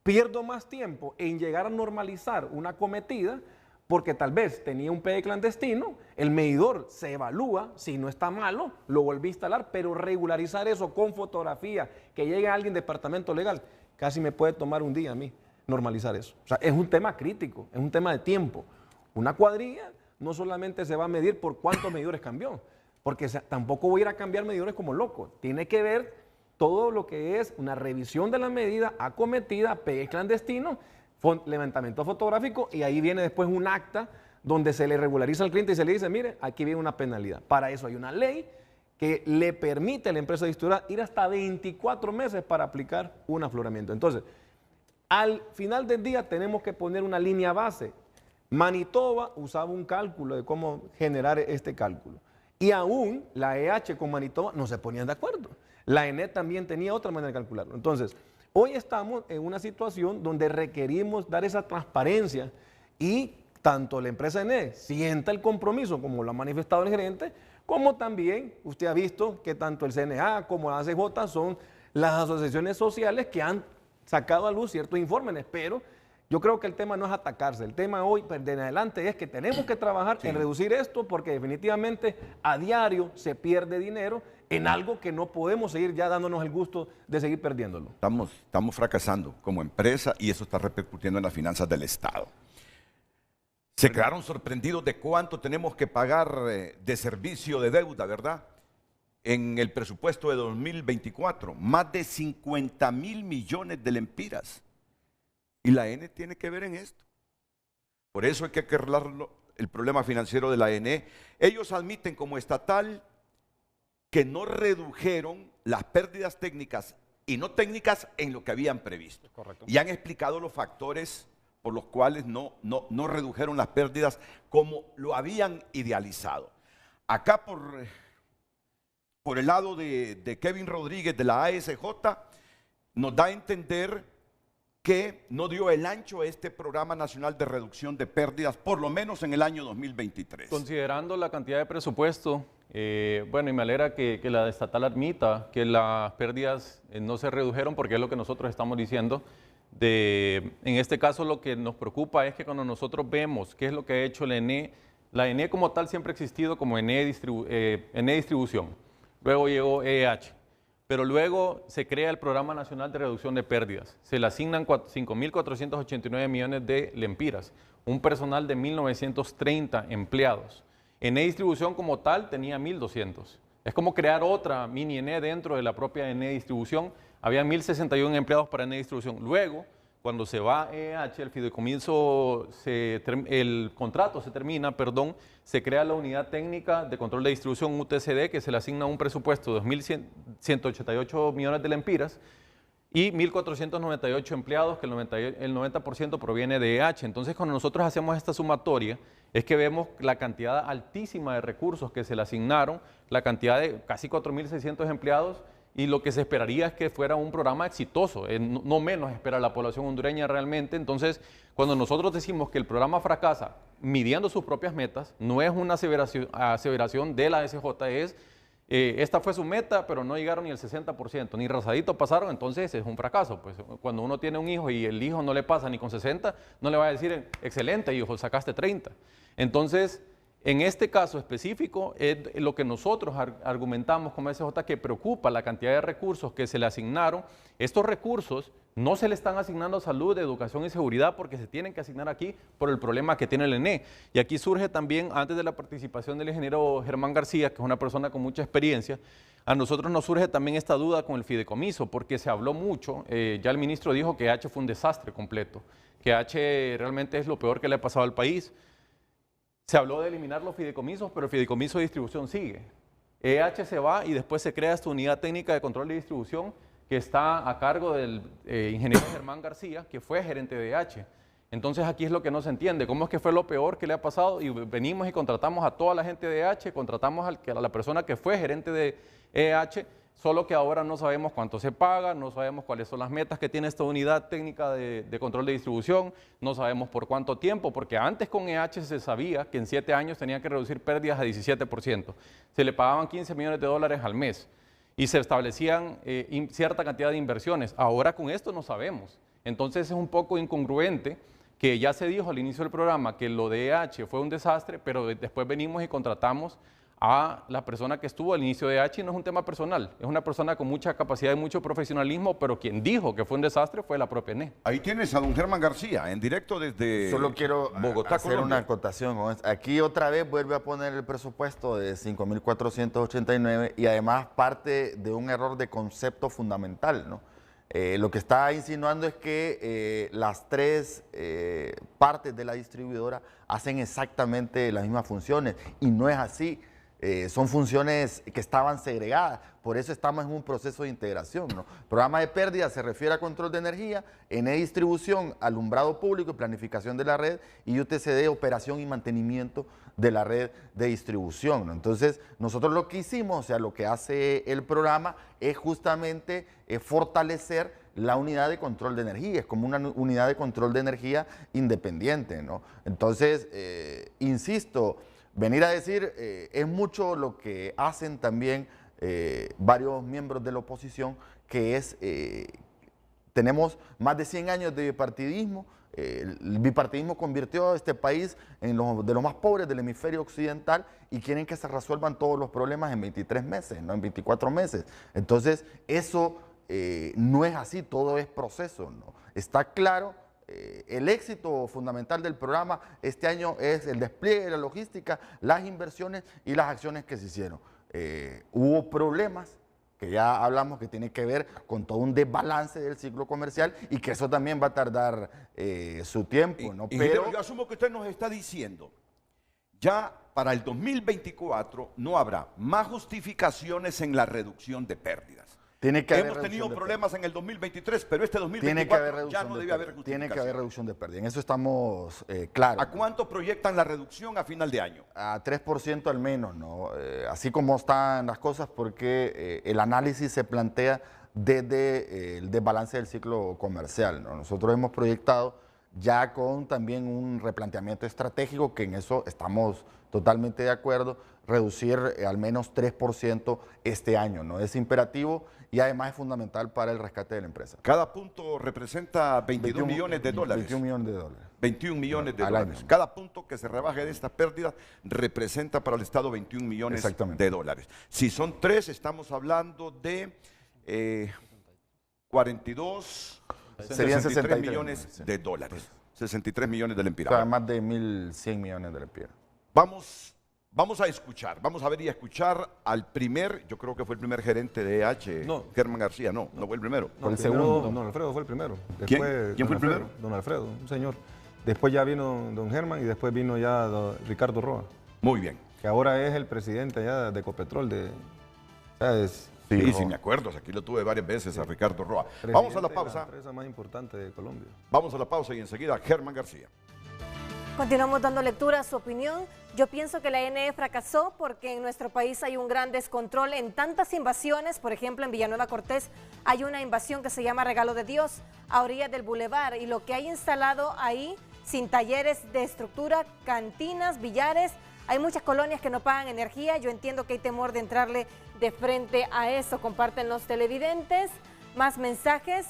Pierdo más tiempo en llegar a normalizar una cometida porque tal vez tenía un PE clandestino, el medidor se evalúa, si no está malo, lo volví a instalar, pero regularizar eso con fotografía, que llegue alguien de departamento legal, casi me puede tomar un día a mí normalizar eso. O sea, es un tema crítico, es un tema de tiempo. Una cuadrilla no solamente se va a medir por cuántos medidores cambió, porque tampoco voy a ir a cambiar medidores como loco, tiene que ver todo lo que es una revisión de la medida acometida, PE clandestino, levantamiento fotográfico, y ahí viene después un acta donde se le regulariza al cliente y se le dice, mire, aquí viene una penalidad. Para eso hay una ley que le permite a la empresa distribuidora ir hasta 24 meses para aplicar un afloramiento. Entonces, al final del día tenemos que poner una línea base. Manitoba usaba un cálculo de cómo generar este cálculo. Y aún la EH con Manitoba no se ponían de acuerdo. La ENE también tenía otra manera de calcularlo. Entonces, hoy estamos en una situación donde requerimos dar esa transparencia y tanto la empresa ENE sienta el compromiso, como lo ha manifestado el gerente, como también usted ha visto que tanto el CNA como la ACJ son las asociaciones sociales que han sacado a luz ciertos informes, pero yo creo que el tema no es atacarse, el tema hoy de en adelante es que tenemos que trabajar en reducir esto, porque definitivamente a diario se pierde dinero en algo que no podemos seguir ya dándonos el gusto de seguir perdiéndolo. Estamos fracasando como empresa y eso está repercutiendo en las finanzas del Estado. Se quedaron sorprendidos de cuánto tenemos que pagar de servicio de deuda, ¿verdad? En el presupuesto de 2024, más de 50.000 millones de lempiras. Y la ENE tiene que ver en esto. Por eso hay que arreglar el problema financiero de la ENE. Ellos admiten como estatal que no redujeron las pérdidas técnicas y no técnicas en lo que habían previsto. Correcto. Y han explicado los factores por los cuales no redujeron las pérdidas como lo habían idealizado. Acá por el lado de Kevin Rodríguez de la ASJ nos da a entender que no dio el ancho a este Programa Nacional de Reducción de Pérdidas, por lo menos en el año 2023. Considerando la cantidad de presupuesto, bueno, y me alegra que la estatal admita que las pérdidas no se redujeron, porque es lo que nosotros estamos diciendo. En este caso lo que nos preocupa es que cuando nosotros vemos qué es lo que ha hecho la ENE como tal siempre ha existido como ENE Distribución, luego llegó EH, pero luego se crea el Programa Nacional de Reducción de Pérdidas, se le asignan 5.489 millones de lempiras, un personal de 1.930 empleados. ENE Distribución como tal tenía 1.200. Es como crear otra mini ENE dentro de la propia ENE Distribución. Había 1.061 empleados para ENE Distribución. Luego, cuando se va EH, el fideicomiso, el contrato se termina, perdón, se crea la Unidad Técnica de Control de Distribución UTCD, que se le asigna un presupuesto de 2.188 millones de lempiras y 1.498 empleados, que el 90% proviene de EH. Entonces, cuando nosotros hacemos esta sumatoria, es que vemos la cantidad altísima de recursos que se le asignaron, la cantidad de casi 4.600 empleados, y lo que se esperaría es que fuera un programa exitoso, no menos espera la población hondureña realmente. Entonces, cuando nosotros decimos que el programa fracasa midiendo sus propias metas, no es una aseveración de la SJ, es esta fue su meta, pero no llegaron ni el 60%, ni rasadito pasaron, entonces es un fracaso. Pues cuando uno tiene un hijo y el hijo no le pasa ni con 60, no le va a decir, excelente hijo, sacaste 30. Entonces, en este caso específico, es lo que nosotros argumentamos como SJ, que preocupa la cantidad de recursos que se le asignaron. Estos recursos no se le están asignando a salud, educación y seguridad porque se tienen que asignar aquí por el problema que tiene el ENE. Y aquí surge también, antes de la participación del ingeniero Germán García, que es una persona con mucha experiencia, a nosotros nos surge también esta duda con el fideicomiso, porque se habló mucho, ya el ministro dijo que H fue un desastre completo, que H realmente es lo peor que le ha pasado al país. Se habló de eliminar los fideicomisos, pero el fideicomiso de distribución sigue. EH se va y después se crea esta unidad técnica de control de distribución que está a cargo del ingeniero Germán García, que fue gerente de EH. Entonces aquí es lo que no se entiende, cómo es que fue lo peor que le ha pasado y venimos y contratamos a toda la gente de EH, contratamos a la persona que fue gerente de EH, solo que ahora no sabemos cuánto se paga, no sabemos cuáles son las metas que tiene esta unidad técnica de control de distribución, no sabemos por cuánto tiempo, porque antes con EH se sabía que en 7 años tenía que reducir pérdidas a 17%. Se le pagaban 15 millones de dólares al mes y se establecían cierta cantidad de inversiones. Ahora con esto no sabemos. Entonces es un poco incongruente que ya se dijo al inicio del programa que lo de EH fue un desastre, pero después venimos y contratamos a la persona que estuvo al inicio de EH y no es un tema personal, es una persona con mucha capacidad y mucho profesionalismo, pero quien dijo que fue un desastre fue la propia ENE. Ahí tienes a don Germán García, en directo desde Solo quiero Bogotá, hacer Colombia. una acotación. Aquí otra vez vuelve a poner el presupuesto de 5.489 y además parte de un error de concepto fundamental, ¿no? Lo que está insinuando es que las 3 partes de la distribuidora hacen exactamente las mismas funciones y no es así. Son funciones que estaban segregadas, por eso estamos en un proceso de integración, ¿no? Programa de pérdida se refiere a control de energía, ENE distribución, alumbrado público y planificación de la red, y UTCD, operación y mantenimiento de la red de distribución, ¿no? Entonces, nosotros lo que hicimos, o sea, lo que hace el programa es justamente fortalecer la unidad de control de energía, es como una unidad de control de energía independiente, ¿no? Entonces, insisto, venir a decir, es mucho lo que hacen también varios miembros de la oposición, que es, tenemos más de 100 años de bipartidismo, el bipartidismo convirtió a este país en de los más pobres del hemisferio occidental y quieren que se resuelvan todos los problemas en 23 meses, no en 24 meses. Entonces, eso no es así, todo es proceso, ¿no? Está claro. El éxito fundamental del programa este año es el despliegue de la logística, las inversiones y las acciones que se hicieron. Hubo problemas que ya hablamos que tiene que ver con todo un desbalance del ciclo comercial y que eso también va a tardar su tiempo, ¿no? Pero yo asumo que usted nos está diciendo, ya para el 2024 no habrá más justificaciones en la reducción de pérdidas. Tiene que Hemos tenido problemas en el 2023, pero este 2024 ya no debe haber justificación. Tiene que haber reducción de pérdida, en eso estamos claros. ¿A cuánto proyectan la reducción a final de año? A 3% al menos, ¿no? Así como están las cosas, porque el análisis se plantea desde el desbalance del ciclo comercial, ¿no? Nosotros hemos proyectado ya con también un replanteamiento estratégico, que en eso estamos totalmente de acuerdo, reducir al menos 3% este año, ¿no? Es imperativo y además es fundamental para el rescate de la empresa. Cada punto representa 22 millones de dólares. 21 millones de dólares. 21 millones de al dólares. año. Cada punto que se rebaje de estas pérdidas representa para el Estado 21 millones de dólares. Si son 3, estamos hablando de 42, serían 63 millones de dólares. 63 millones de lempiras. O sea, más de 1.100 millones de lempiras. Vamos vamos a escuchar, vamos a ver y a escuchar al primer, yo creo que fue el primer gerente de EH, No. Germán García, no fue el primero. No, el segundo. Don Alfredo fue el primero. ¿Quién Después, fue el primero? Don Alfredo, un señor. Después ya vino don Germán y después vino ya Ricardo Roa. Muy bien. Que ahora es el presidente allá de Ecopetrol. Sí, me acuerdo, aquí lo tuve varias veces a Ricardo Roa. Vamos a la pausa. La empresa más importante de Colombia. Vamos a la pausa y enseguida Germán García. Continuamos dando lectura a su opinión. Yo pienso que la ENE fracasó porque en nuestro país hay un gran descontrol en tantas invasiones. Por ejemplo, en Villanueva Cortés hay una invasión que se llama Regalo de Dios, a orillas del bulevar, y lo que hay instalado ahí, sin talleres de estructura, cantinas, billares, hay muchas colonias que no pagan energía. Yo entiendo que hay temor de entrarle de frente a eso. Comparten los televidentes. Más mensajes.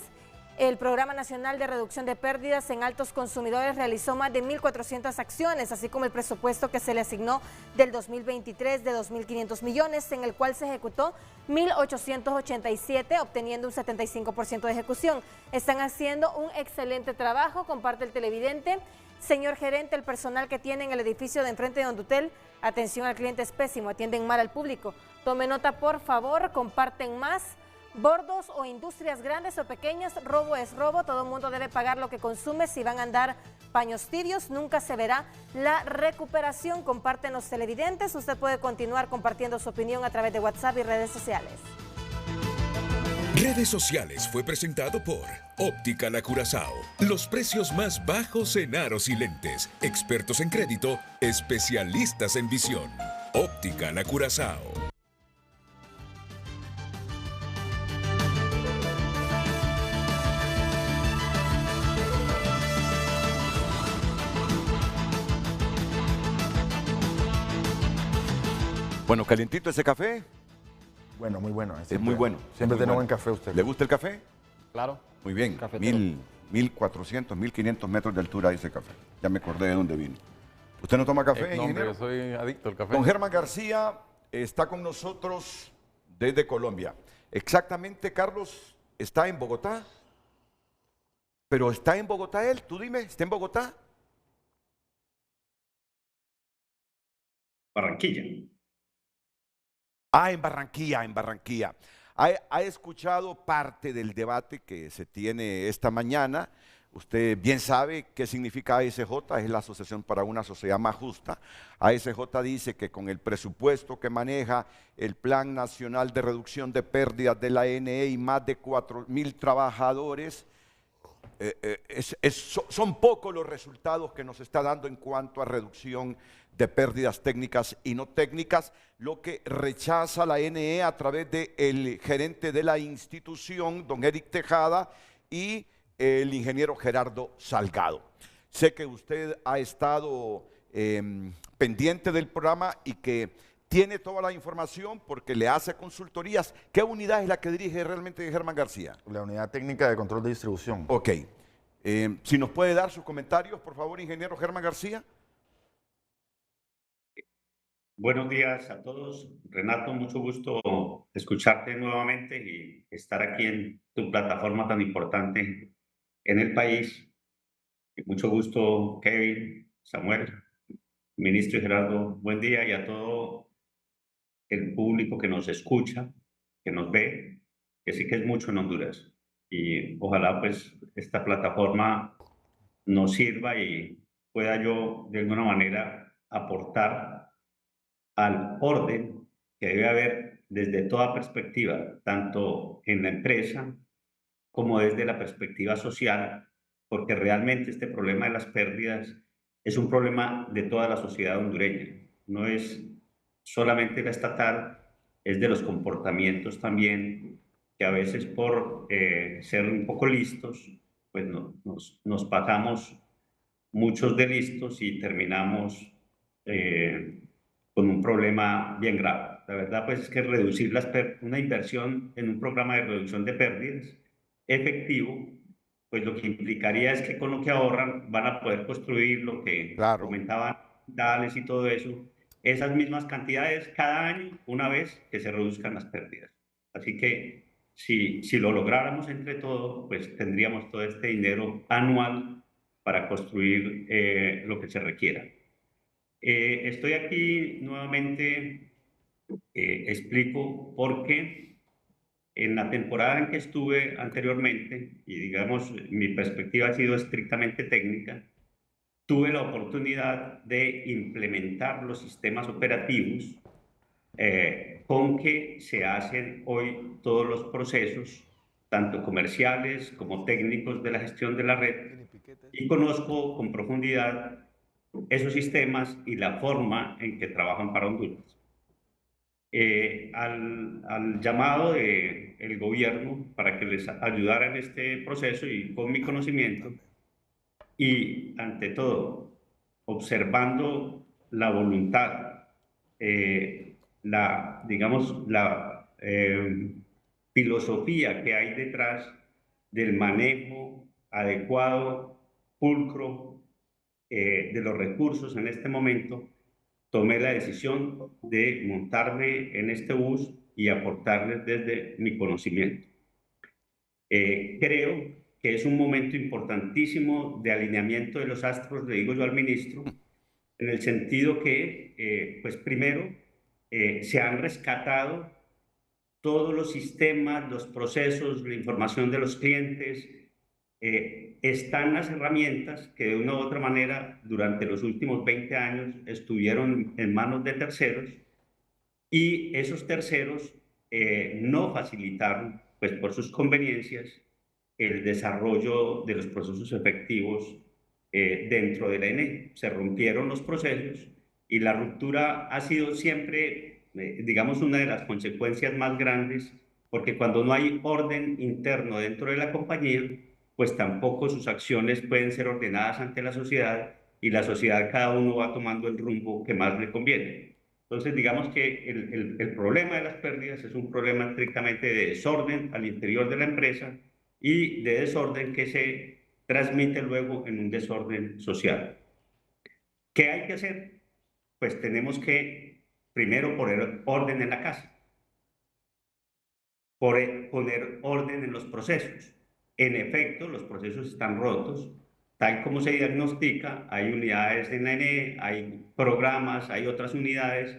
El Programa Nacional de Reducción de Pérdidas en Altos Consumidores realizó más de 1.400 acciones, así como el presupuesto que se le asignó del 2023 de 2.500 millones, en el cual se ejecutó 1.887, obteniendo un 75% de ejecución. Están haciendo un excelente trabajo, comparte el televidente. Señor gerente, el personal que tiene en el edificio de enfrente de Hondutel, atención al cliente es pésimo, atienden mal al público. Tome nota, por favor, comparten más. Bordos o industrias grandes o pequeñas, robo es robo, todo el mundo debe pagar lo que consume. Si van a andar paños tibios, nunca se verá la recuperación. Comparten los televidentes, usted puede continuar compartiendo su opinión a través de WhatsApp y redes sociales. Redes sociales fue presentado por Óptica La Curazao. Los precios más bajos en aros y lentes. Expertos en crédito, especialistas en visión. Óptica La Curazao. Bueno, calientito ese café. Bueno, muy bueno. Es muy bueno. Siempre muy tiene bueno. buen café usted. ¿Le gusta el café? Claro. Muy bien. Cafetero. 1.400, 1.500 metros de altura ese café. Ya me acordé de dónde vino. ¿Usted no toma café, No, hombre, ingeniero? yo soy adicto al café. Don Germán García está con nosotros desde Colombia. Exactamente, Carlos, está en Bogotá. Pero está en Bogotá él, tú dime, ¿está en Bogotá? Barranquilla. Ah, en Barranquilla, en Barranquilla. Ha escuchado parte del debate que se tiene esta mañana. Usted bien sabe qué significa ASJ, es la Asociación para una Sociedad Más Justa. ASJ dice que con el presupuesto que maneja el Plan Nacional de Reducción de Pérdidas de la ENE y más de 4.000 trabajadores, son pocos los resultados que nos está dando en cuanto a reducción de pérdidas técnicas y no técnicas, lo que rechaza la ENE a través del gerente de la institución, don Eric Tejada, y el ingeniero Gerardo Salgado. Sé que usted ha estado pendiente del programa y que tiene toda la información porque le hace consultorías. ¿Qué unidad es la que dirige realmente Germán García? La Unidad Técnica de Control de Distribución. Ok. Si nos puede dar sus comentarios, por favor, ingeniero Germán García. Buenos días a todos. Renato, mucho gusto escucharte nuevamente y estar aquí en tu plataforma tan importante en el país. Y mucho gusto, Kevin, Samuel, ministro y Gerardo, buen día, y a todo el público que nos escucha, que nos ve, que sí que es mucho en Honduras. Y ojalá pues esta plataforma nos sirva y pueda yo de alguna manera aportar al orden que debe haber desde toda perspectiva, tanto en la empresa como desde la perspectiva social, porque realmente este problema de las pérdidas es un problema de toda la sociedad hondureña. No es solamente la estatal, es de los comportamientos también, que a veces por ser un poco listos, pues nos pasamos muchos de listos y terminamos con un problema bien grave. La verdad pues es que reducir una inversión en un programa de reducción de pérdidas efectivo, pues lo que implicaría es que con lo que ahorran van a poder construir lo que comentaban Dales y todo eso, esas mismas cantidades cada año, una vez que se reduzcan las pérdidas. Así que si lo lográramos entre todos, pues tendríamos todo este dinero anual para construir lo que se requiera. Estoy aquí nuevamente, explico por qué en la temporada en que estuve anteriormente, y digamos mi perspectiva ha sido estrictamente técnica, tuve la oportunidad de implementar los sistemas operativos con que se hacen hoy todos los procesos, tanto comerciales como técnicos de la gestión de la red, y conozco con profundidad esos sistemas y la forma en que trabajan para Honduras. Al llamado del gobierno para que les ayudara en este proceso y con mi conocimiento, y ante todo, observando la voluntad, digamos, la filosofía que hay detrás del manejo adecuado, pulcro, de los recursos en este momento, tomé la decisión de montarme en este bus y aportarles desde mi conocimiento. Creo que es un momento importantísimo de alineamiento de los astros, le digo yo al ministro, en el sentido que, pues primero, se han rescatado todos los sistemas, los procesos, la información de los clientes, están las herramientas que de una u otra manera durante los últimos 20 años estuvieron en manos de terceros, y esos terceros no facilitaron, pues por sus conveniencias, el desarrollo de los procesos efectivos dentro de la ENE. Se rompieron los procesos y la ruptura ha sido siempre, digamos, una de las consecuencias más grandes, porque cuando no hay orden interno dentro de la compañía, pues tampoco sus acciones pueden ser ordenadas ante la sociedad, y la sociedad cada uno va tomando el rumbo que más le conviene. Entonces, digamos que el problema de las pérdidas es un problema estrictamente de desorden al interior de la empresa y de desorden que se transmite luego en un desorden social. ¿Qué hay que hacer? Pues tenemos que primero poner orden en la casa, poner orden en los procesos. En efecto, los procesos están rotos, tal como se diagnostica. Hay unidades en la ENE, hay programas, hay otras unidades,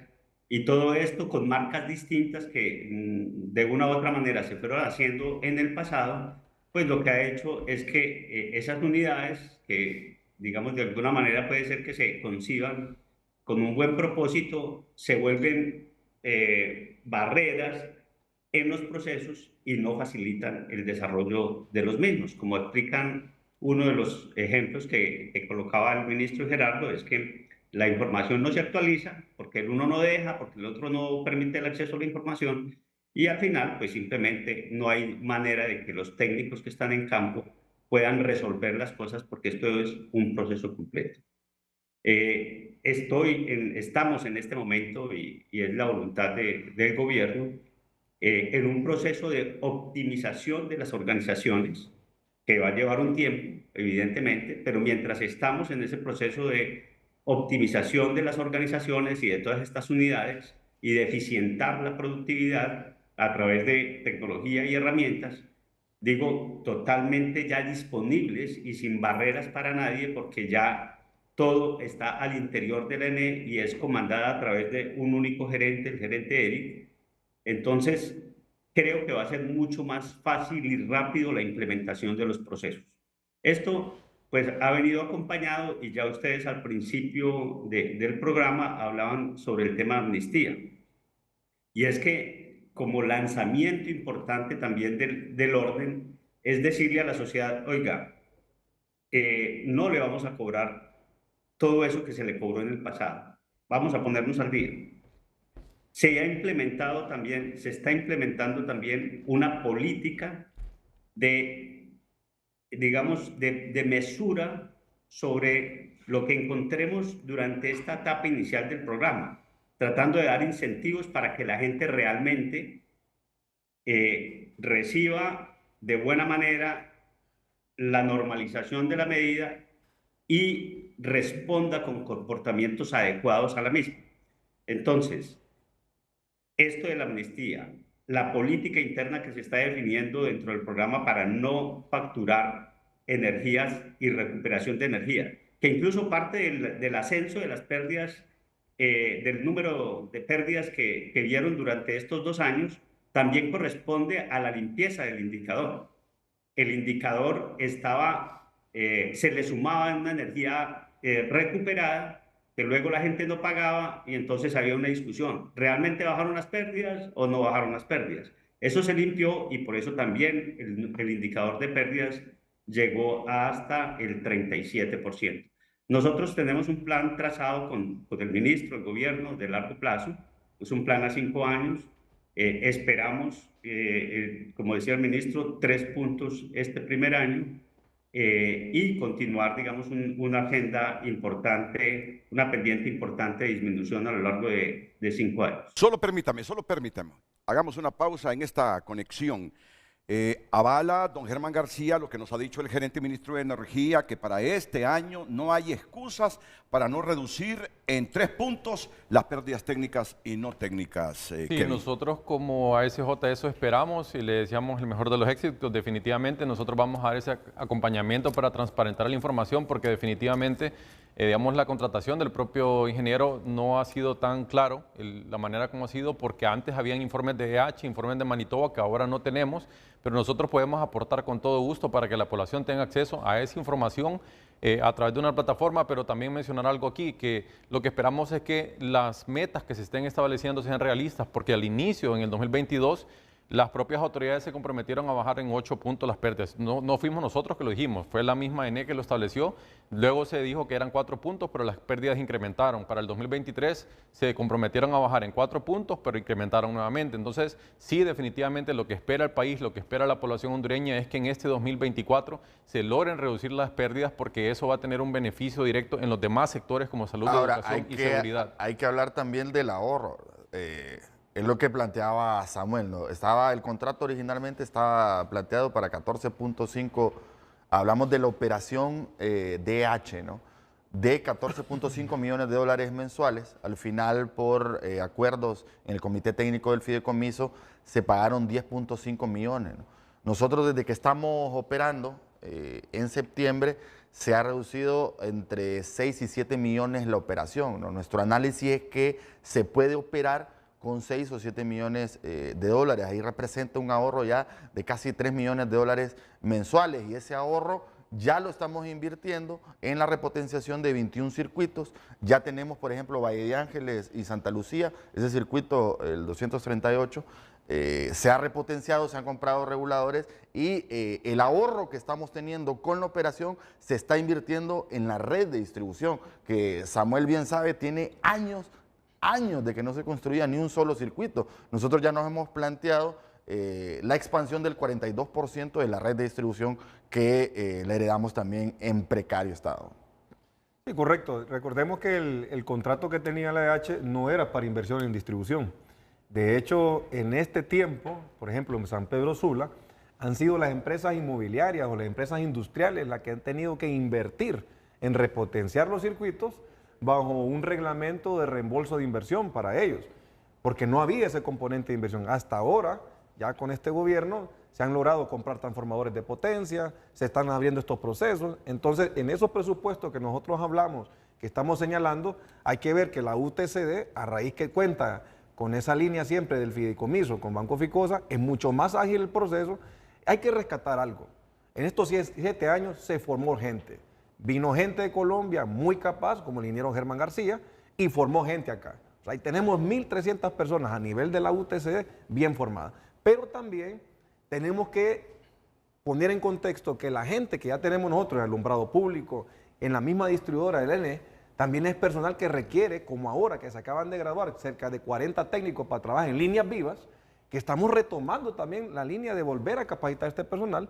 y todo esto con marcas distintas que de una u otra manera se fueron haciendo en el pasado. Pues lo que ha hecho es que esas unidades, que digamos de alguna manera puede ser que se conciban con un buen propósito, se vuelven barreras en los procesos y no facilitan el desarrollo de los mismos. Como explican uno de los ejemplos que colocaba el ministro Gerardo, es que la información no se actualiza porque el uno no deja, porque el otro no permite el acceso a la información, y al final pues simplemente no hay manera de que los técnicos que están en campo puedan resolver las cosas, porque esto es un proceso completo. Estamos en este momento, y es la voluntad del gobierno, en un proceso de optimización de las organizaciones, que va a llevar un tiempo, evidentemente, pero mientras estamos en ese proceso de optimización de las organizaciones y de todas estas unidades, y de eficientar la productividad a través de tecnología y herramientas, digo, totalmente ya disponibles y sin barreras para nadie, porque ya todo está al interior de la ENE y es comandada a través de un único gerente, el gerente Eric. Entonces, creo que va a ser mucho más fácil y rápido la implementación de los procesos. Esto, pues, ha venido acompañado, y ya ustedes al principio del programa hablaban sobre el tema de amnistía. Y es que, como lanzamiento importante también del orden, es decirle a la sociedad, oiga, no le vamos a cobrar todo eso que se le cobró en el pasado. Vamos a ponernos al día. Se está implementando también una política de, digamos, de mesura sobre lo que encontremos durante esta etapa inicial del programa, tratando de dar incentivos para que la gente realmente reciba de buena manera la normalización de la medida y responda con comportamientos adecuados a la misma. Entonces, esto de la amnistía, la política interna que se está definiendo dentro del programa para no facturar energías y recuperación de energía, que incluso parte del ascenso de las pérdidas del número de pérdidas que vieron durante estos 2 años también corresponde a la limpieza del indicador. El indicador se le sumaba una energía recuperada que luego la gente no pagaba y entonces había una discusión. ¿Realmente bajaron las pérdidas o no bajaron las pérdidas? Eso se limpió y por eso también el indicador de pérdidas llegó hasta el 37%. Nosotros tenemos un plan trazado con el ministro, el gobierno, de largo plazo. Es un plan a 5 años. Esperamos, como decía el ministro, 3 puntos este primer año y continuar, digamos, una agenda importante, una pendiente importante de disminución a lo largo de 5 años. Solo permítame. Hagamos una pausa en esta conexión. Avala don Germán García lo que nos ha dicho el gerente ministro de Energía, que para este año no hay excusas para no reducir en 3 puntos las pérdidas técnicas y no técnicas. Sí, Kevin. Nosotros como ASJ eso esperamos y le deseamos el mejor de los éxitos. Definitivamente nosotros vamos a dar ese acompañamiento para transparentar la información, porque definitivamente digamos, la contratación del propio ingeniero no ha sido tan claro, la manera como ha sido, porque antes habían informes de EH, informes de Manitoba, que ahora no tenemos, pero nosotros podemos aportar con todo gusto para que la población tenga acceso a esa información a través de una plataforma, pero también mencionar algo aquí, que lo que esperamos es que las metas que se estén estableciendo sean realistas, porque al inicio, en el 2022, las propias autoridades se comprometieron a bajar en 8 puntos las pérdidas. No fuimos nosotros que lo dijimos, fue la misma ENE que lo estableció. Luego se dijo que eran 4 puntos, pero las pérdidas incrementaron. Para el 2023 se comprometieron a bajar en 4 puntos, pero incrementaron nuevamente. Entonces, sí, definitivamente lo que espera el país, lo que espera la población hondureña es que en este 2024 se logren reducir las pérdidas, porque eso va a tener un beneficio directo en los demás sectores como salud, educación y seguridad. Hay que hablar también del ahorro. Es lo que planteaba Samuel, ¿no? El contrato originalmente estaba planteado para 14.5, hablamos de la operación DH, ¿no? De 14.5 millones de dólares mensuales. Al final, por acuerdos en el Comité Técnico del Fideicomiso, se pagaron 10.5 millones, ¿no? Nosotros desde que estamos operando, en septiembre, se ha reducido entre 6 y 7 millones la operación, ¿no? Nuestro análisis es que se puede operar con 6 o 7 millones de dólares. Ahí representa un ahorro ya de casi 3 millones de dólares mensuales, y ese ahorro ya lo estamos invirtiendo en la repotenciación de 21 circuitos. Ya tenemos, por ejemplo, Valle de Ángeles y Santa Lucía, ese circuito, el 238, se ha repotenciado, se han comprado reguladores, y el ahorro que estamos teniendo con la operación se está invirtiendo en la red de distribución, que Samuel bien sabe, tiene años de que no se construía ni un solo circuito. Nosotros ya nos hemos planteado la expansión del 42% de la red de distribución que le heredamos también en precario estado. Sí, correcto. Recordemos que el contrato que tenía la EH no era para inversión en distribución. De hecho, en este tiempo, por ejemplo, en San Pedro Sula, han sido las empresas inmobiliarias o las empresas industriales las que han tenido que invertir en repotenciar los circuitos bajo un reglamento de reembolso de inversión para ellos, porque no había ese componente de inversión. Hasta ahora, ya con este gobierno, se han logrado comprar transformadores de potencia, se están abriendo estos procesos. Entonces, en esos presupuestos que nosotros hablamos, que estamos señalando, hay que ver que la UTCD, a raíz que cuenta con esa línea siempre del fideicomiso con Banco Ficosa, es mucho más ágil el proceso. Hay que rescatar algo. En estos 7 años se formó gente. Vino gente de Colombia muy capaz, como el ingeniero Germán García, y formó gente acá. O sea, ahí tenemos 1.300 personas a nivel de la UTCD bien formadas. Pero también tenemos que poner en contexto que la gente que ya tenemos nosotros en el alumbrado público, en la misma distribuidora del ENE, también es personal que requiere, como ahora que se acaban de graduar cerca de 40 técnicos para trabajar en líneas vivas, que estamos retomando también la línea de volver a capacitar a este personal.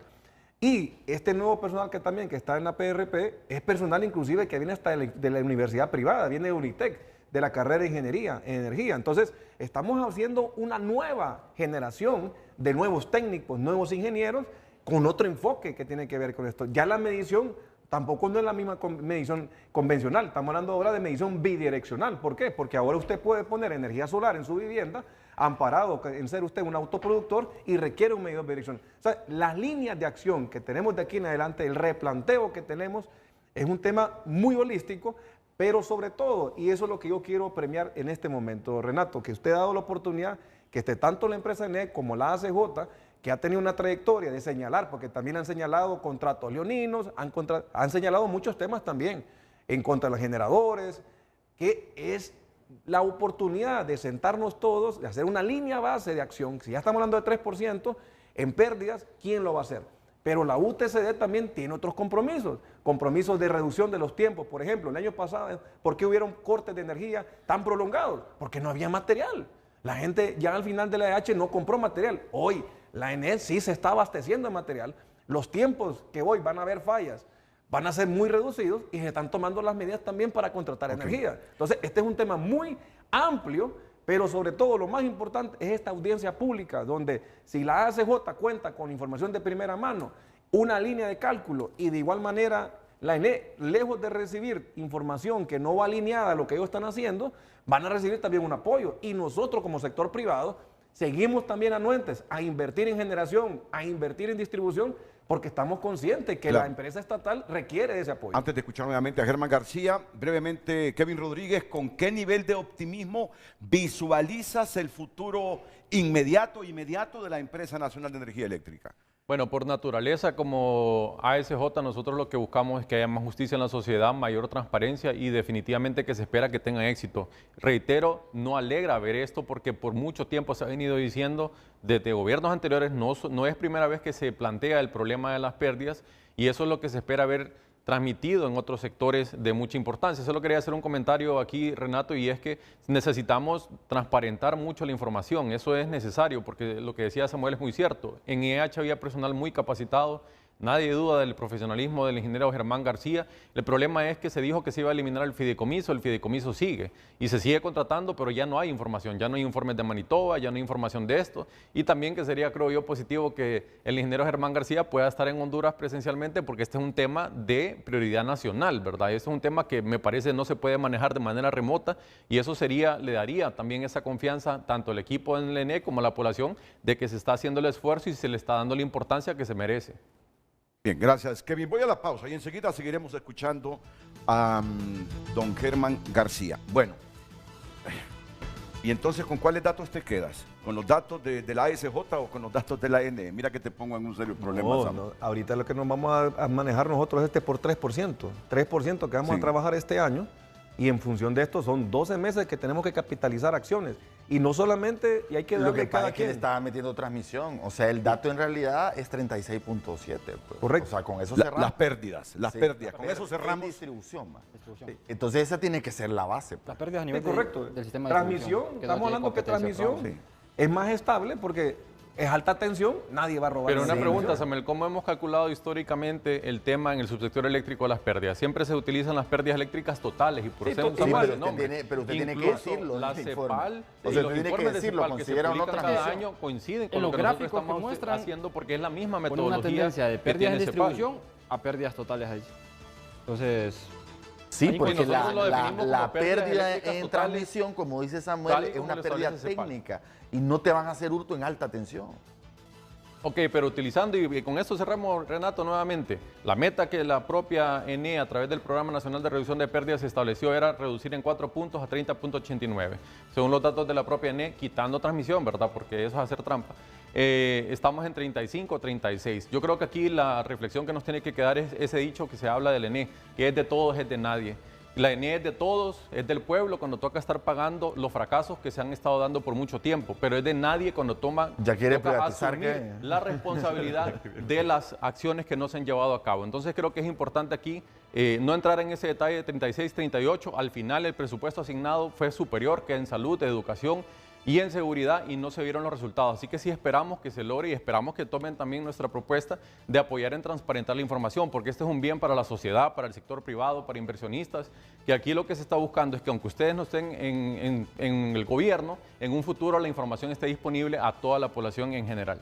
Y este nuevo personal que también que está en la PRP es personal inclusive que viene hasta de la universidad privada, viene de Unitec, de la carrera de Ingeniería en Energía. Entonces, estamos haciendo una nueva generación de nuevos técnicos, nuevos ingenieros, con otro enfoque que tiene que ver con esto. Ya la medición tampoco no es la misma medición convencional, estamos hablando ahora de medición bidireccional. ¿Por qué? Porque ahora usted puede poner energía solar en su vivienda, amparado en ser usted un autoproductor, y requiere un medidor bidireccional. O sea, las líneas de acción que tenemos de aquí en adelante, el replanteo que tenemos, es un tema muy holístico, Pero sobre todo, y eso es lo que yo quiero premiar en este momento, Renato, que usted ha dado la oportunidad que esté tanto la empresa ENE como la ACJ, que ha tenido una trayectoria de señalar, porque también han señalado contratos leoninos, han señalado muchos temas también en contra de los generadores, que es la oportunidad de sentarnos todos, de hacer una línea base de acción. Si ya estamos hablando de 3% en pérdidas, ¿quién lo va a hacer? Pero la UTCD también tiene otros compromisos de reducción de los tiempos. Por ejemplo, el año pasado, ¿por qué hubieron cortes de energía tan prolongados? Porque no había material. La gente ya al final de la EH no compró material. Hoy la ENE sí se está abasteciendo de material. Los tiempos que hoy van a haber fallas van a ser muy reducidos y se están tomando las medidas también para contratar energía. Entonces, este es un tema muy amplio, pero sobre todo lo más importante es esta audiencia pública, donde si la ACJ cuenta con información de primera mano, una línea de cálculo y de igual manera la ENE, lejos de recibir información que no va alineada a lo que ellos están haciendo, van a recibir también un apoyo. Y nosotros como sector privado seguimos también anuentes a invertir en generación, a invertir en distribución, porque estamos conscientes que la empresa estatal requiere de ese apoyo. Antes de escuchar nuevamente a Germán García, brevemente, Kevin Rodríguez, ¿con qué nivel de optimismo visualizas el futuro inmediato de la Empresa Nacional de Energía Eléctrica? Bueno, por naturaleza, como ASJ, nosotros lo que buscamos es que haya más justicia en la sociedad, mayor transparencia y definitivamente que se espera que tenga éxito. Reitero, no alegra ver esto porque por mucho tiempo se ha venido diciendo desde gobiernos anteriores, no es primera vez que se plantea el problema de las pérdidas y eso es lo que se espera ver transmitido en otros sectores de mucha importancia. Solo quería hacer un comentario aquí, Renato, y es que necesitamos transparentar mucho la información. Eso es necesario porque lo que decía Samuel es muy cierto. En EH había personal muy capacitado. Nadie duda del profesionalismo del ingeniero Germán García. El problema es que se dijo que se iba a eliminar el fideicomiso sigue y se sigue contratando, pero ya no hay información, ya no hay informes de Manitoba, ya no hay información de esto y también que sería, creo yo, positivo que el ingeniero Germán García pueda estar en Honduras presencialmente porque este es un tema de prioridad nacional, ¿verdad? Este es un tema que me parece no se puede manejar de manera remota y eso le daría también esa confianza tanto al equipo en el ENE como a la población de que se está haciendo el esfuerzo y se le está dando la importancia que se merece. Bien, gracias, Kevin. Voy a la pausa y enseguida seguiremos escuchando a don Germán García. Bueno, y entonces, ¿con cuáles datos te quedas? ¿Con los datos de la ASJ o con los datos de la ENE? Mira que te pongo en un serio problema. No, ahorita lo que nos vamos a manejar nosotros es por 3%. 3% que vamos a trabajar este año y en función de esto son 12 meses que tenemos que capitalizar acciones. Y no solamente, y hay que darle lo que cada pasa es que le estaba metiendo transmisión. O sea, el dato en realidad es 36.7. Pues. Correcto. O sea, con eso cerramos. Las pérdidas. Con eso cerramos. Distribución. Sí. Entonces esa tiene que ser la base. Pues. Las pérdidas a nivel del sistema de transmisión. Estamos hablando que transmisión es más estable porque es alta tensión, nadie va a robar. Pero una pregunta, Samuel, ¿cómo hemos calculado históricamente el tema en el subsector eléctrico de las pérdidas? Siempre se utilizan las pérdidas eléctricas totales y por eso pero usted tiene que decirlo. La CEPAL y los informes de CEPAL que se publican cada año coinciden con los lo que gráficos nosotros estamos muestran haciendo porque es la misma metodología. Una tendencia de pérdidas en CEPAL. distribución a pérdidas totales ahí. Entonces... Sí, porque la pérdida en transmisión, como dice Samuel, es una pérdida técnica y no te van a hacer hurto en alta tensión. Ok, pero utilizando, y con esto cerramos, Renato, nuevamente, la meta que la propia ENE a través del Programa Nacional de Reducción de Pérdidas estableció era reducir en 4 puntos a 30.89. Según los datos de la propia ENE, quitando transmisión, ¿verdad? Porque eso es hacer trampa. Estamos en 35, 36. Yo creo que aquí la reflexión que nos tiene que quedar es ese dicho que se habla del ENE, que es de todos, es de nadie. La ENE es de todos, es del pueblo cuando toca estar pagando los fracasos que se han estado dando por mucho tiempo, pero es de nadie cuando toca asumir la responsabilidad de las acciones que no se han llevado a cabo. Entonces creo que es importante aquí no entrar en ese detalle de 36, 38. Al final el presupuesto asignado fue superior que en salud, educación y en seguridad y no se vieron los resultados. Así que sí esperamos que se logre y esperamos que tomen también nuestra propuesta de apoyar en transparentar la información, porque este es un bien para la sociedad, para el sector privado, para inversionistas, que aquí lo que se está buscando es que aunque ustedes no estén en el gobierno, en un futuro la información esté disponible a toda la población en general.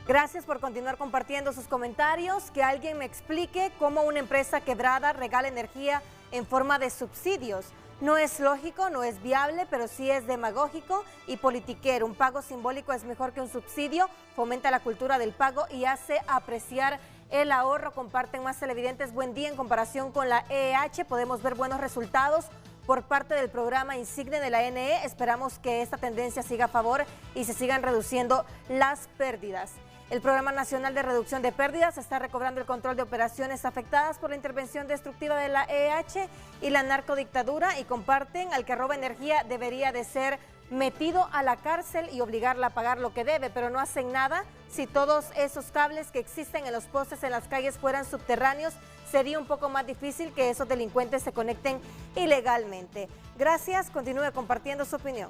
Gracias por continuar compartiendo sus comentarios. Que alguien me explique cómo una empresa quebrada regala energía en forma de subsidios. No es lógico, no es viable, pero sí es demagógico y politiquero. Un pago simbólico es mejor que un subsidio, fomenta la cultura del pago y hace apreciar el ahorro. Comparten más televidentes. Buen día. En comparación con la EH, podemos ver buenos resultados por parte del programa insigne de la NE. Esperamos que esta tendencia siga a favor y se sigan reduciendo las pérdidas. El Programa Nacional de Reducción de Pérdidas está recobrando el control de operaciones afectadas por la intervención destructiva de la EH y la narcodictadura, y comparten: al que roba energía debería de ser metido a la cárcel y obligarla a pagar lo que debe, pero no hacen nada. Si todos esos cables que existen en los postes en las calles fueran subterráneos, sería un poco más difícil que esos delincuentes se conecten ilegalmente. Gracias, continúe compartiendo su opinión.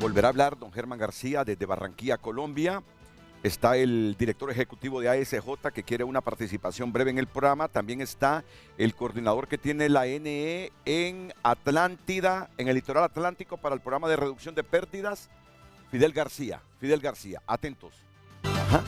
Volverá a hablar don Germán García desde Barranquilla, Colombia. Está el director ejecutivo de ASJ que quiere una participación breve en el programa. También está el coordinador que tiene la NE en Atlántida, en el litoral atlántico, para el programa de reducción de pérdidas, Fidel García. Fidel García, atentos. Ajá.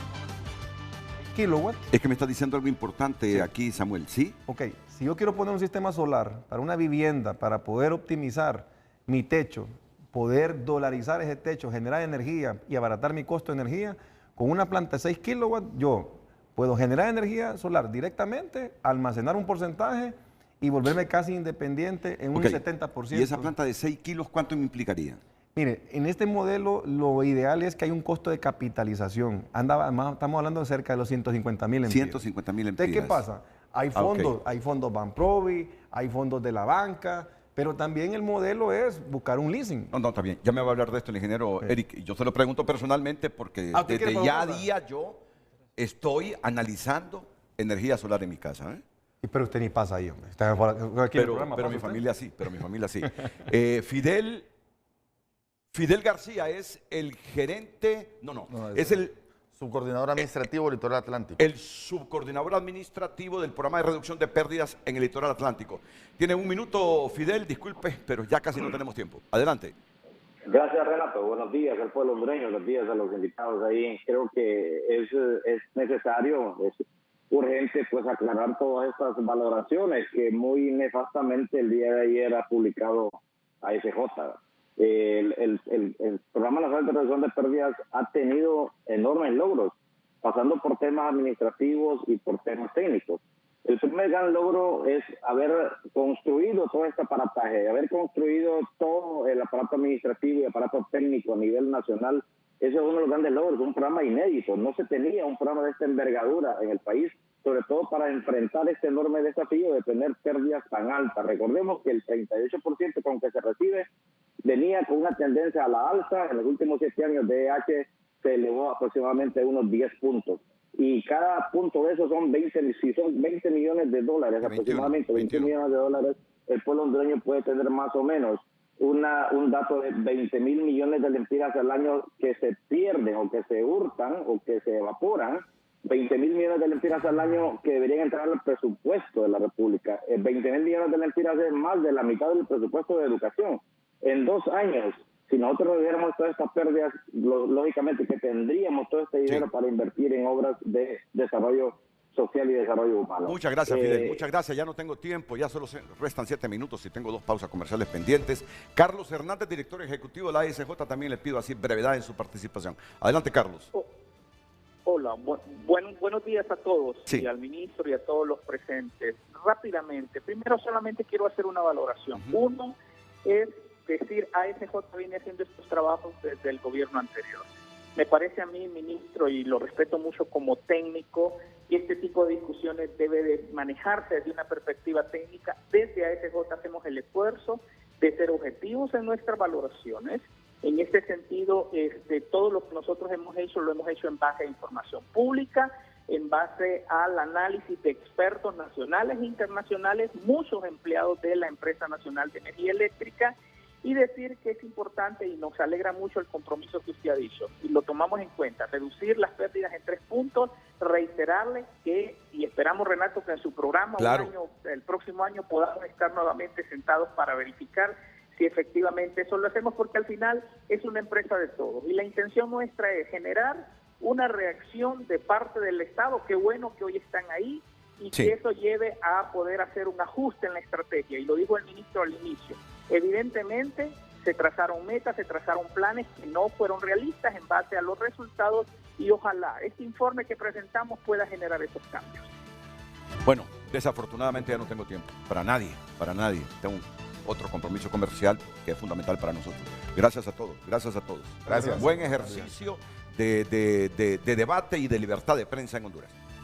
Kilowatt. Es que me está diciendo algo importante aquí, Samuel, ¿sí? Ok, si yo quiero poner un sistema solar para una vivienda, para poder optimizar mi techo, poder dolarizar ese techo, generar energía y abaratar mi costo de energía, con una planta de 6 kilowatts, yo puedo generar energía solar directamente, almacenar un porcentaje y volverme casi independiente en un 70%. ¿Y esa planta de 6 kilos cuánto me implicaría? Mire, en este modelo lo ideal es que hay un costo de capitalización. Estamos hablando de cerca de los 150.000 empiras. 150.000 empiras. ¿Qué pasa? Hay fondos, hay fondos Banprovi, hay fondos de la banca, pero también el modelo es buscar un leasing. No, está bien. Ya me va a hablar de esto el ingeniero Eric. Yo se lo pregunto personalmente porque desde ya día yo estoy analizando energía solar en mi casa. Pero usted ni pasa ahí, hombre. Está aquí pero mi familia sí, Fidel García es el gerente, es el subcoordinador administrativo del litoral atlántico. El subcoordinador administrativo del programa de reducción de pérdidas en el litoral atlántico. Tiene un minuto, Fidel, disculpe, pero ya casi no tenemos tiempo. Adelante. Gracias, Renato. Buenos días al pueblo hondureño, buenos días a los invitados ahí. Creo que es necesario, es urgente, pues aclarar todas estas valoraciones que muy nefastamente el día de ayer ha publicado ASJ. El Programa Nacional de Reducción de Pérdidas ha tenido enormes logros, pasando por temas administrativos y por temas técnicos. El primer gran logro es haber construido todo este aparataje, haber construido todo el aparato administrativo y aparato técnico a nivel nacional. Ese es uno de los grandes logros, un programa inédito. No se tenía un programa de esta envergadura en el país, sobre todo para enfrentar este enorme desafío de tener pérdidas tan altas. Recordemos que el 38% con que se recibe venía con una tendencia a la alza. En los últimos 7 años de EH se elevó aproximadamente unos 10 puntos. Y cada punto de esos son 20, si son 20 millones de dólares, 21, aproximadamente 21 millones de dólares, el pueblo hondureño puede tener más o menos un dato de 20 mil millones de lempiras al año que se pierden o que se hurtan o que se evaporan. 20 mil millones de lempiras al año que deberían entrar al presupuesto de la República. 20 mil millones de lempiras es más de la mitad del presupuesto de educación. En 2 años, si nosotros reduciéramos todas estas pérdidas, lógicamente que tendríamos todo este dinero para invertir en obras de desarrollo social y desarrollo humano. Muchas gracias, Fidel. Muchas gracias. Ya no tengo tiempo, ya solo restan 7 minutos y tengo 2 pausas comerciales pendientes. Carlos Hernández, director ejecutivo de la ASJ, también le pido así brevedad en su participación. Adelante, Carlos. Hola, buenos días a todos, y al ministro y a todos los presentes. Rápidamente, primero solamente quiero hacer una valoración. Uno es decir, ASJ viene haciendo estos trabajos desde el gobierno anterior. Me parece a mí, ministro, y lo respeto mucho como técnico, que este tipo de discusiones debe de manejarse desde una perspectiva técnica. Desde ASJ hacemos el esfuerzo de ser objetivos en nuestras valoraciones. En este sentido, todo lo que nosotros hemos hecho, lo hemos hecho en base a información pública, en base al análisis de expertos nacionales e internacionales, muchos empleados de la Empresa Nacional de Energía Eléctrica, y decir que es importante y nos alegra mucho el compromiso que usted ha dicho, y lo tomamos en cuenta, reducir las pérdidas en 3 puntos, reiterarle que, y esperamos, Renato, que en su programa el próximo año podamos estar nuevamente sentados para verificar si efectivamente eso lo hacemos, porque al final es una empresa de todos, y la intención nuestra es generar una reacción de parte del Estado. Qué bueno que hoy están ahí, y Sí. que eso lleve a poder hacer un ajuste en la estrategia. Y lo dijo el ministro al inicio. Evidentemente, se trazaron metas, se trazaron planes que no fueron realistas en base a los resultados y ojalá este informe que presentamos pueda generar esos cambios. Bueno, desafortunadamente ya no tengo tiempo. Para nadie. Tengo otro compromiso comercial que es fundamental para nosotros. Gracias a todos. Gracias. Buen ejercicio de debate y de libertad de prensa en Honduras.